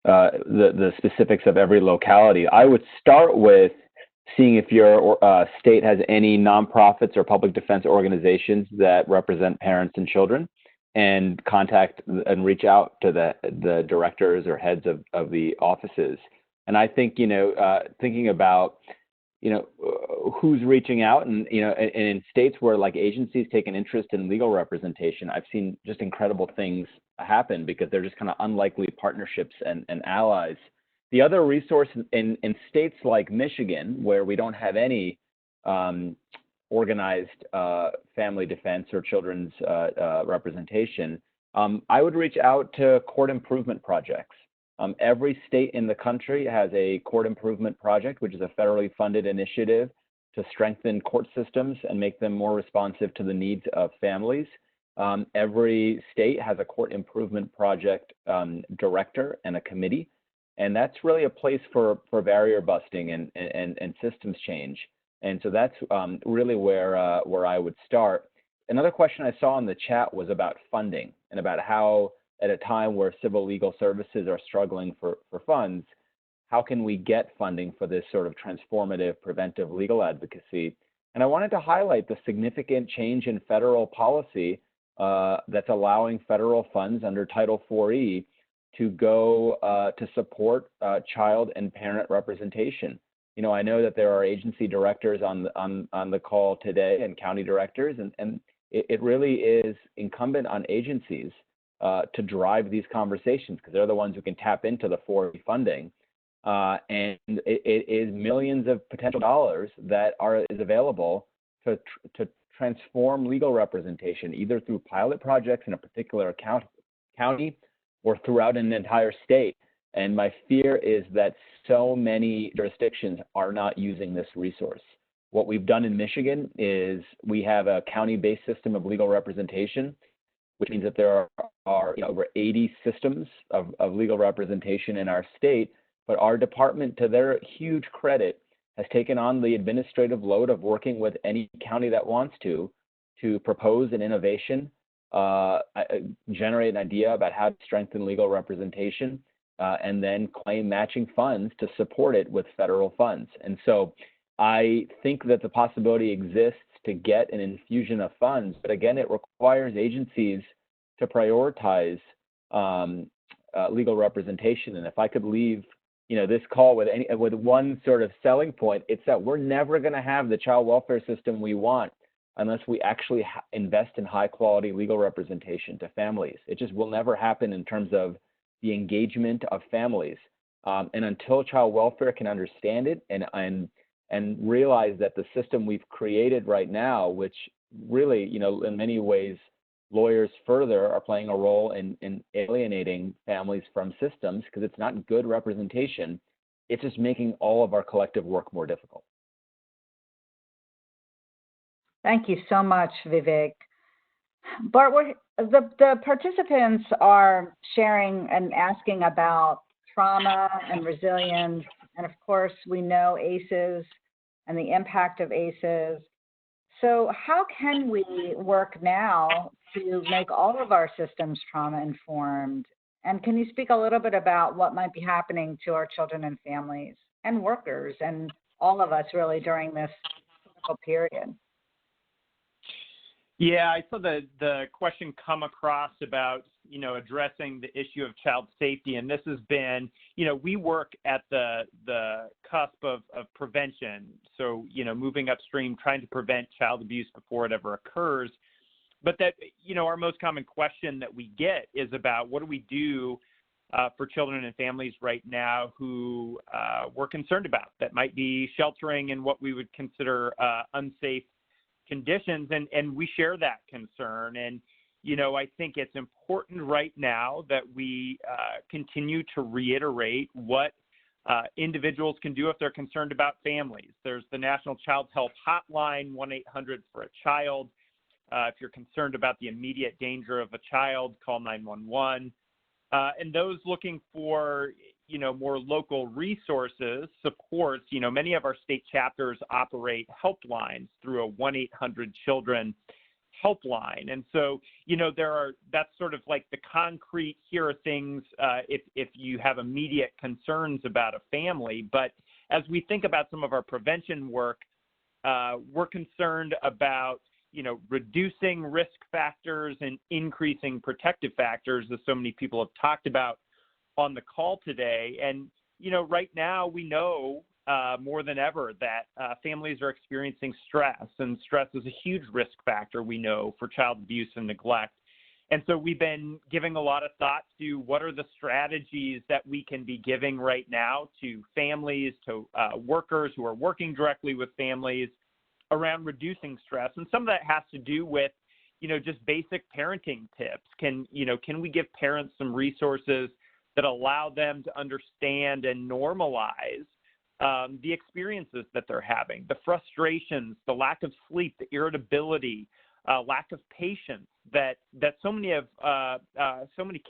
the specifics of every locality. I would start with seeing if your state has any nonprofits or public defense organizations that represent parents and children, and contact and reach out to the directors or heads of the offices. And I think, thinking about, who's reaching out, and, and in states where like agencies take an interest in legal representation, I've seen just incredible things happen because they're just kind of unlikely partnerships and allies. The other resource in states like Michigan, where we don't have any organized family defense or children's representation, I would reach out to court improvement projects. Every state in the country has a court improvement project, which is a federally funded initiative to strengthen court systems and make them more responsive to the needs of families. Every state has a court improvement project director and a committee, and that's really a place for barrier busting and systems change. And so that's really where I would start. Another question I saw in the chat was about funding and about how, at a time where civil legal services are struggling for funds, how can we get funding for this sort of transformative preventive legal advocacy? And I wanted to highlight the significant change in federal policy that's allowing federal funds under Title IV-E to go to support child and parent representation. I know that there are agency directors on the call today and county directors, and it really is incumbent on agencies to drive these conversations, because they're the ones who can tap into the IV-E funding. And it is millions of potential dollars that is available to transform legal representation, either through pilot projects in a particular county or throughout an entire state. And my fear is that so many jurisdictions are not using this resource. What we've done in Michigan is we have a county-based system of legal representation, which means that there are over 80 systems of legal representation in our state. But our department, to their huge credit, has taken on the administrative load of working with any county that wants to propose an innovation, generate an idea about how to strengthen legal representation, and then claim matching funds to support it with federal funds. And so I think that the possibility exists to get an infusion of funds, but again, it requires agencies to prioritize legal representation. And if I could leave this call with one sort of selling point, it's that we're never going to have the child welfare system we want unless we actually invest in high quality legal representation to families. It just will never happen in terms of the engagement of families. And until child welfare can understand it and realize that the system we've created right now, which really, in many ways, lawyers further are playing a role in alienating families from systems because it's not good representation. It's just making all of our collective work more difficult.
Thank you so much, Vivek. Bart, the participants are sharing and asking about trauma and resilience. And of course, we know ACEs and the impact of ACEs. So how can we work now to make all of our systems trauma informed? And can you speak a little bit about what might be happening to our children and families and workers and all of us really during this difficult period?
Yeah, I saw the question come across about, addressing the issue of child safety. And this has been, we work at the cusp of prevention. So, moving upstream, trying to prevent child abuse before it ever occurs. But that, our most common question that we get is about what do we do for children and families right now who we're concerned about that might be sheltering in what we would consider unsafe conditions, and we share that concern. And, I think it's important right now that we continue to reiterate what individuals can do if they're concerned about families. There's the National Child Health Hotline, 1-800-FOR-A-CHILD. If you're concerned about the immediate danger of a child, call 911. And those looking for, more local resources, supports, many of our state chapters operate helplines through a 1-800-CHILDREN helpline. And so, that's sort of like the concrete, here are things if you have immediate concerns about a family. But as we think about some of our prevention work, we're concerned about, reducing risk factors and increasing protective factors, as so many people have talked about on the call today. And, right now we know more than ever that families are experiencing stress, and stress is a huge risk factor, we know, for child abuse and neglect. And so we've been giving a lot of thought to what are the strategies that we can be giving right now to families, to workers who are working directly with families around reducing stress. And some of that has to do with, just basic parenting tips. Can we give parents some resources that allow them to understand and normalize the experiences that they're having, the frustrations, the lack of sleep, the irritability, lack of patience that so many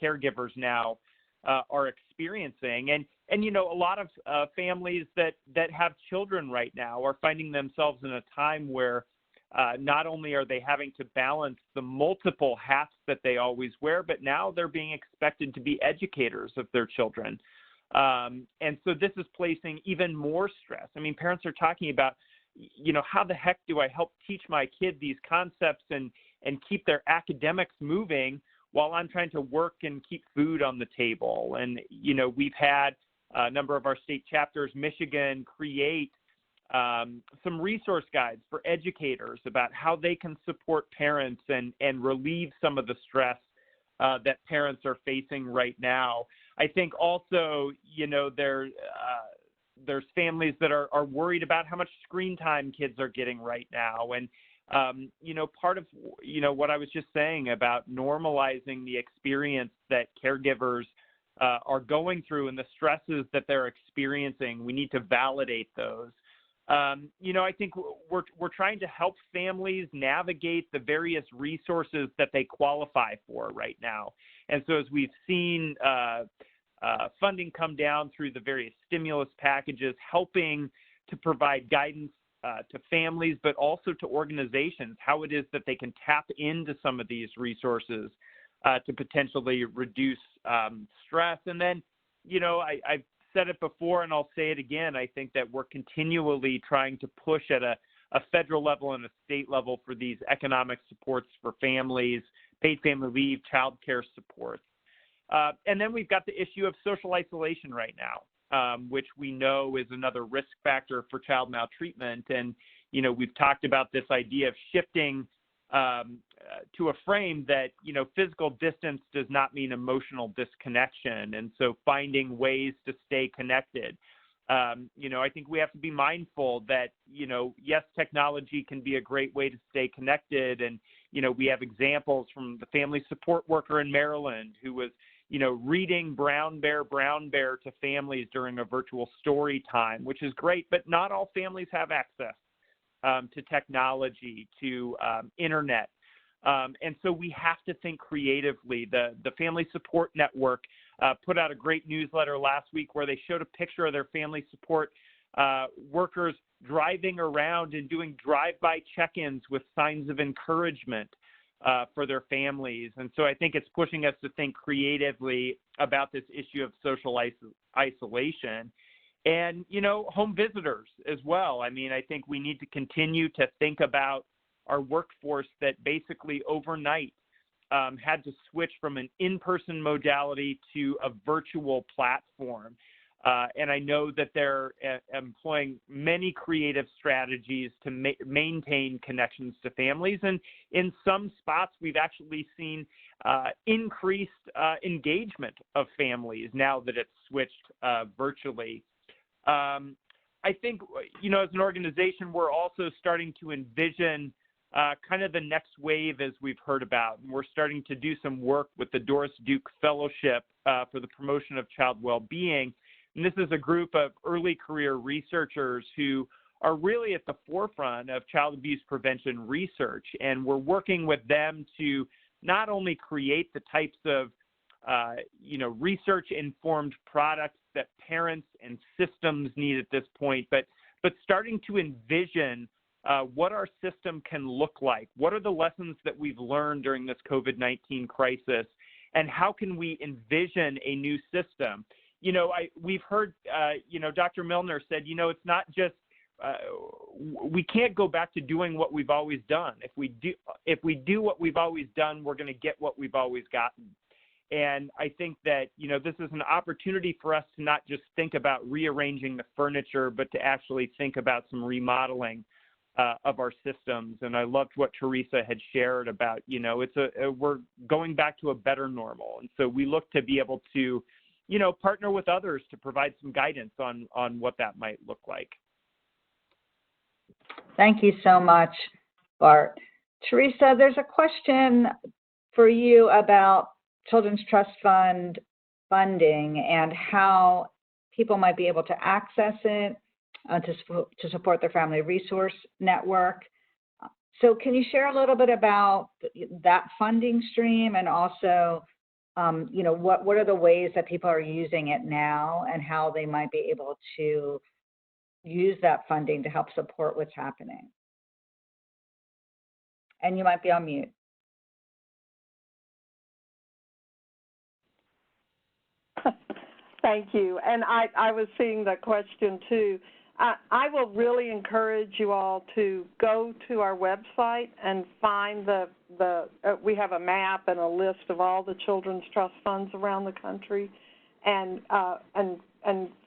caregivers now are experiencing. And a lot of families that have children right now are finding themselves in a time where not only are they having to balance the multiple hats that they always wear, but now they're being expected to be educators of their children. And so this is placing even more stress. I mean, parents are talking about, how the heck do I help teach my kid these concepts and keep their academics moving while I'm trying to work and keep food on the table? And, we've had a number of our state chapters, Michigan, create some resource guides for educators about how they can support parents and relieve some of the stress that parents are facing right now. I think also, there's families that are worried about how much screen time kids are getting right now. And, part of, what I was just saying about normalizing the experience that caregivers are going through and the stresses that they're experiencing, we need to validate those. I think we're trying to help families navigate the various resources that they qualify for right now. And so as we've seen funding come down through the various stimulus packages, helping to provide guidance to families, but also to organizations, how it is that they can tap into some of these resources to potentially reduce stress. And then, I've said it before and I'll say it again, I think that we're continually trying to push at a federal level and a state level for these economic supports for families, paid family leave, child care supports. And then we've got the issue of social isolation right now, which we know is another risk factor for child maltreatment. And, we've talked about this idea of shifting to a frame that, physical distance does not mean emotional disconnection. And so finding ways to stay connected. I think we have to be mindful that, yes, technology can be a great way to stay connected. And, we have examples from the family support worker in Maryland who was, reading Brown Bear to families during a virtual story time, which is great, but not all families have access to technology, to internet. And so we have to think creatively. The Family Support Network put out a great newsletter last week where they showed a picture of their family support workers driving around and doing drive-by check-ins with signs of encouragement for their families. And so I think it's pushing us to think creatively about this issue of social isolation. And, home visitors as well. I mean, I think we need to continue to think about our workforce that basically overnight had to switch from an in-person modality to a virtual platform. And I know that they're employing many creative strategies to maintain connections to families. And in some spots, we've actually seen increased engagement of families now that it's switched virtually. I think, as an organization, we're also starting to envision kind of the next wave, as we've heard about. And we're starting to do some work with the Doris Duke Fellowship for the Promotion of Child Well-Being. And this is a group of early career researchers who are really at the forefront of child abuse prevention research. And we're working with them to not only create the types of research-informed products that parents and systems need at this point, but starting to envision what our system can look like. What are the lessons that we've learned during this COVID-19 crisis, and how can we envision a new system? You know, we've heard, you know, Dr. Milner said, you know, it's not just, we can't go back to doing what we've always done. If we do what we've always done, we're going to get what we've always gotten. And I think that, you know, this is an opportunity for us to not just think about rearranging the furniture, but to actually think about some remodeling of our systems. And I loved what Teresa had shared about, you know, we're going back to a better normal. And so we look to be able to, you know, partner with others to provide some guidance on what that might look like.
Thank you so much, Bart. Teresa, there's a question for you about Children's Trust Fund funding and how people might be able to access it to support their family resource network. So can you share a little bit about that funding stream, and also, you know, what are the ways that people are using it now and how they might be able to use that funding to help support what's happening? And you might be on mute.
Thank you. And I was seeing that question too. I will really encourage you all to go to our website and find we have a map and a list of all the children's trust funds around the country, and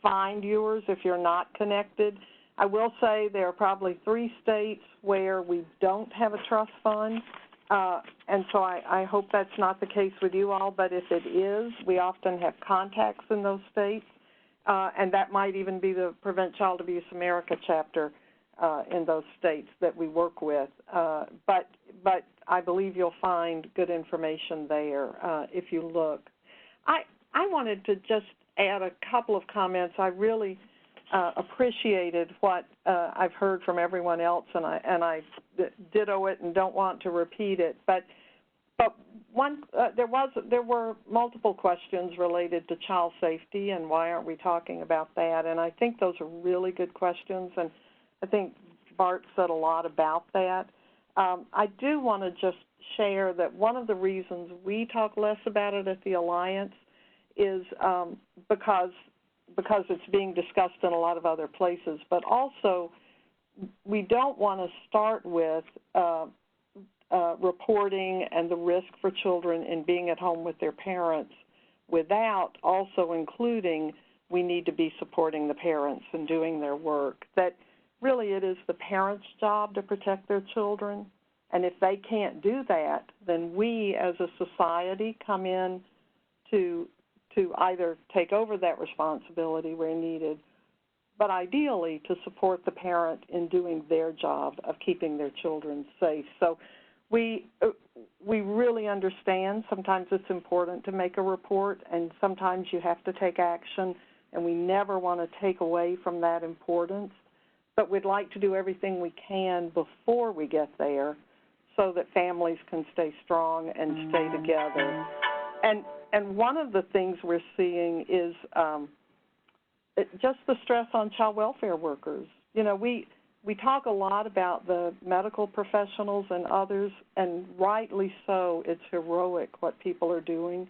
find yours if you're not connected. I will say there are probably 3 states where we don't have a trust fund, and so I hope that's not the case with you all, but if it is, we often have contacts in those states, and that might even be the Prevent Child Abuse America chapter in those states that we work with. But I believe you'll find good information there if you look. I wanted to just add a couple of comments. I really appreciated what I've heard from everyone else, and I ditto it and don't want to repeat it. But there were multiple questions related to child safety and why aren't we talking about that? And I think those are really good questions, and I think Bart said a lot about that. I do want to just share that one of the reasons we talk less about it at the Alliance is because it's being discussed in a lot of other places, but also we don't want to start with reporting and the risk for children in being at home with their parents without also including we need to be supporting the parents and doing their work. That really it is the parents' job to protect their children, and if they can't do that, then we as a society come in to either take over that responsibility where needed, but ideally to support the parent in doing their job of keeping their children safe. So we really understand sometimes it's important to make a report, and sometimes you have to take action, and we never want to take away from that importance, but we'd like to do everything we can before we get there so that families can stay strong and stay together. And one of the things we're seeing is just the stress on child welfare workers. You know, we talk a lot about the medical professionals and others, and rightly so, it's heroic what people are doing.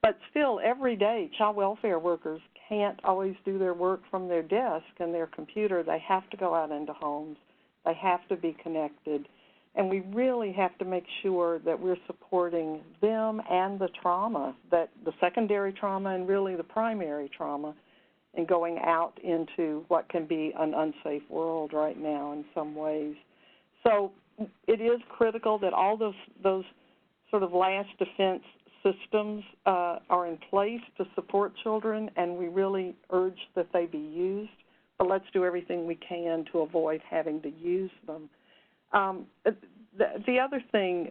But still, every day, child welfare workers can't always do their work from their desk and their computer. They have to go out into homes. They have to be connected. And we really have to make sure that we're supporting them and the trauma, that the secondary trauma and really the primary trauma, and going out into what can be an unsafe world right now in some ways. So it is critical that all those sort of last defense systems are in place to support children, and we really urge that they be used, but let's do everything we can to avoid having to use them. The other thing,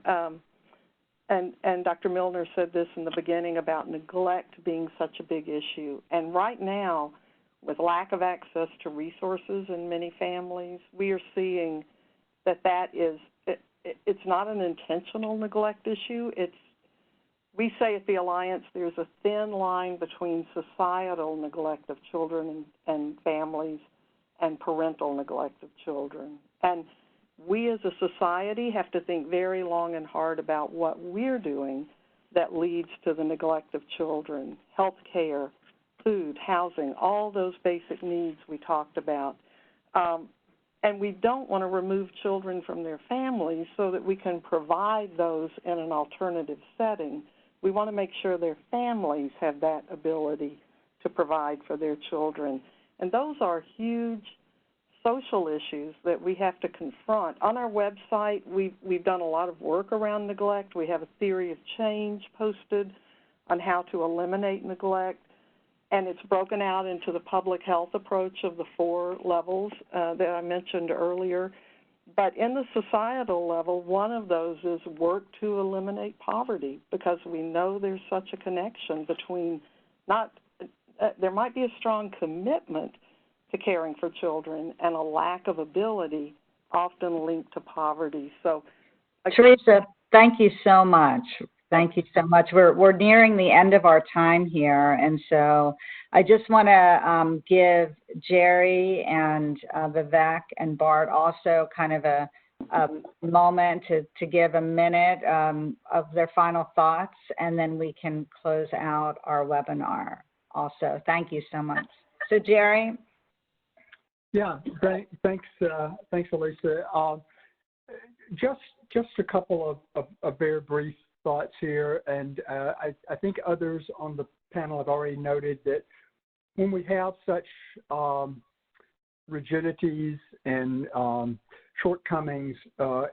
and Dr. Milner said this in the beginning about neglect being such a big issue, and right now, with lack of access to resources in many families, we are seeing that is, it's not an intentional neglect issue. We say at the Alliance there's a thin line between societal neglect of children and families and parental neglect of children. And we as a society have to think very long and hard about what we're doing that leads to the neglect of children, health care, food, housing, all those basic needs we talked about. And we don't want to remove children from their families so that we can provide those in an alternative setting. We want to make sure their families have that ability to provide for their children. And those are huge social issues that we have to confront. On our website, we've done a lot of work around neglect. We have a theory of change posted on how to eliminate neglect, and it's broken out into the public health approach of the 4 levels that I mentioned earlier. But in the societal level, one of those is work to eliminate poverty, because we know there's such a connection between there might be a strong commitment to caring for children and a lack of ability often linked to poverty. So,
Teresa, thank you so much. Thank you so much. We're nearing the end of our time here, and so I just want to give Jerry and Vivek and Bart also kind of a moment to give a minute of their final thoughts, and then we can close out our webinar also. Thank you so much. So, Jerry?
Yeah, thanks, Alisa. Just a couple of very brief thoughts here, and I think others on the panel have already noted that when we have such rigidities and shortcomings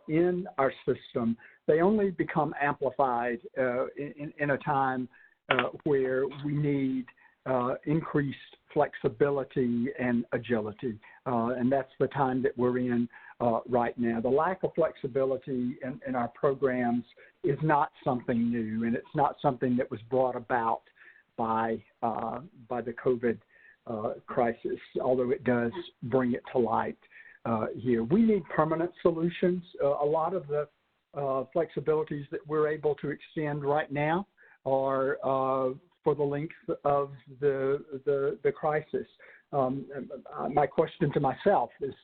in our system, they only become amplified in a time where we need increased flexibility and agility, and that's the time that we're in right now. The lack of flexibility in our programs is not something new, and it's not something that was brought about by the COVID crisis, although it does bring it to light here. We need permanent solutions. A lot of the flexibilities that we're able to extend right now are for the length of the crisis. My question to myself is,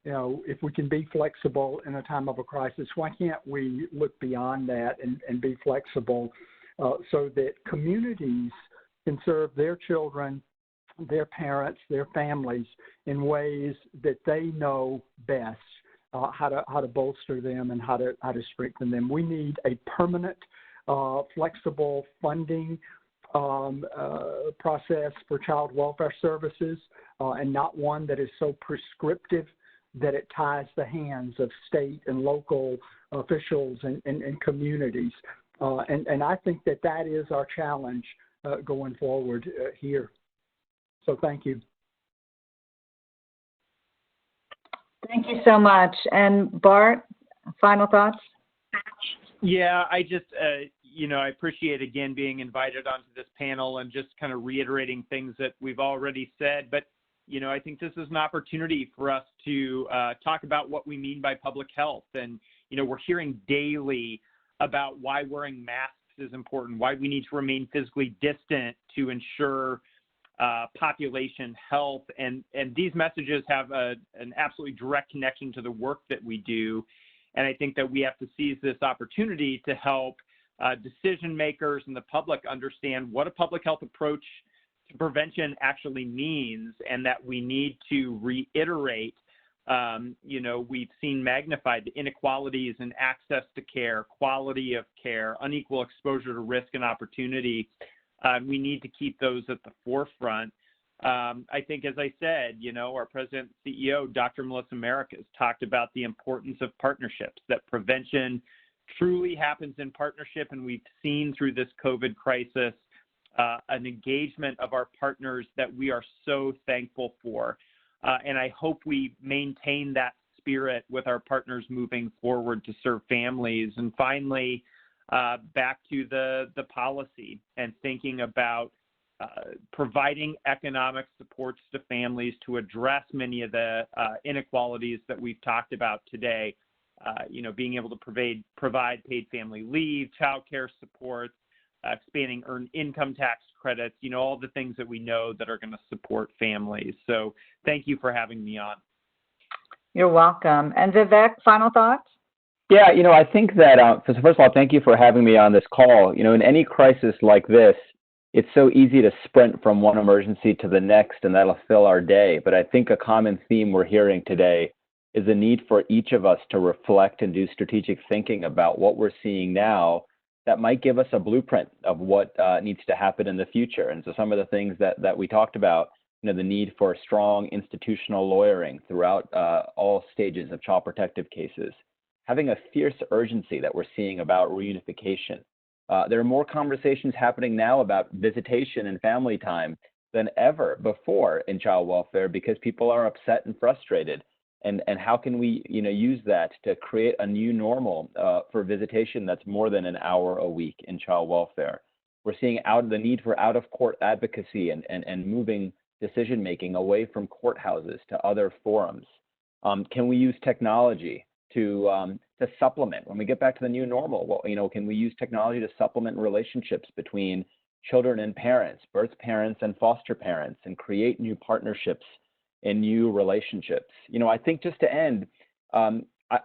if we can be flexible in a time of a crisis, why can't we look beyond that and be flexible so that communities can serve their children, their parents, their families in ways that they know best how to bolster them and how to strengthen them. We need a permanent, flexible funding process for child welfare services, and not one that is so prescriptive that it ties the hands of state and local officials and communities. And I think that is our challenge going forward here. So thank you.
Thank you so much. And Bart, final thoughts?
Yeah, I just, I appreciate, again, being invited onto this panel and just kind of reiterating things that we've already said. But, I think this is an opportunity for us to talk about what we mean by public health. And, we're hearing daily about why wearing masks is important, why we need to remain physically distant to ensure population health. And these messages have an absolutely direct connection to the work that we do. And I think that we have to seize this opportunity to help decision makers and the public understand what a public health approach to prevention actually means, and that we need to reiterate, we've seen magnified the inequalities in access to care, quality of care, unequal exposure to risk and opportunity. We need to keep those at the forefront. I think, as I said, our president and CEO, Dr. Melissa Merrick, has talked about the importance of partnerships, that prevention truly happens in partnership. And we've seen through this COVID crisis an engagement of our partners that we are so thankful for. And I hope we maintain that spirit with our partners moving forward to serve families. And finally, back to the policy and thinking about providing economic supports to families to address many of the inequalities that we've talked about today. Being able to provide paid family leave, child care supports, expanding earned income tax credits, all the things that we know that are going to support families. So thank you for having me on.
You're welcome. And Vivek, final thoughts?
Yeah, I think that, so first of all, thank you for having me on this call. In any crisis like this, it's so easy to sprint from one emergency to the next, and that'll fill our day. But I think a common theme we're hearing today is the need for each of us to reflect and do strategic thinking about what we're seeing now that might give us a blueprint of what needs to happen in the future. And so some of the things that we talked about, the need for strong institutional lawyering throughout all stages of child protective cases, having a fierce urgency that we're seeing about reunification. There are more conversations happening now about visitation and family time than ever before in child welfare because people are upset and frustrated. And how can we use that to create a new normal for visitation that's more than an hour a week in child welfare? We're seeing the need for out-of-court advocacy and moving decision-making away from courthouses to other forums. Can we use technology to supplement when we get back to the new normal? Well, can we use technology to supplement relationships between children and parents, birth parents and foster parents, and create new partnerships and new relationships? I think just to end,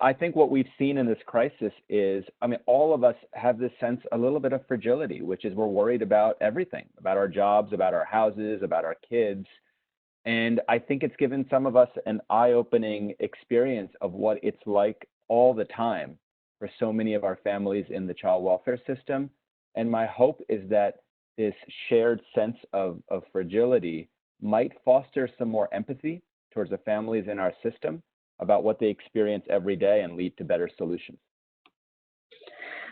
I think what we've seen in this crisis is, all of us have this sense, a little bit of fragility, which is we're worried about everything, about our jobs, about our houses, about our kids. And I think it's given some of us an eye-opening experience of what it's like all the time for so many of our families in the child welfare system. And my hope is that this shared sense of fragility might foster some more empathy towards the families in our system about what they experience every day and lead to better solutions.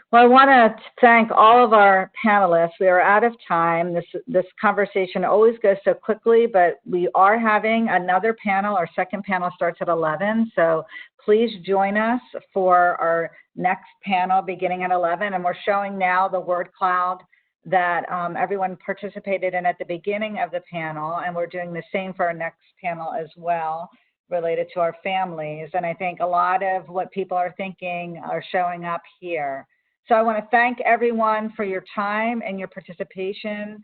Well, I want to thank all of our panelists. We are out of time. This conversation always goes so quickly, but we are having another panel. Our second panel starts at 11, so please join us for our next panel beginning at 11. And we're showing now the word cloud that everyone participated in at the beginning of the panel, and we're doing the same for our next panel as well, related to our families. And I think a lot of what people are thinking are showing up here. So I want to thank everyone for your time and your participation.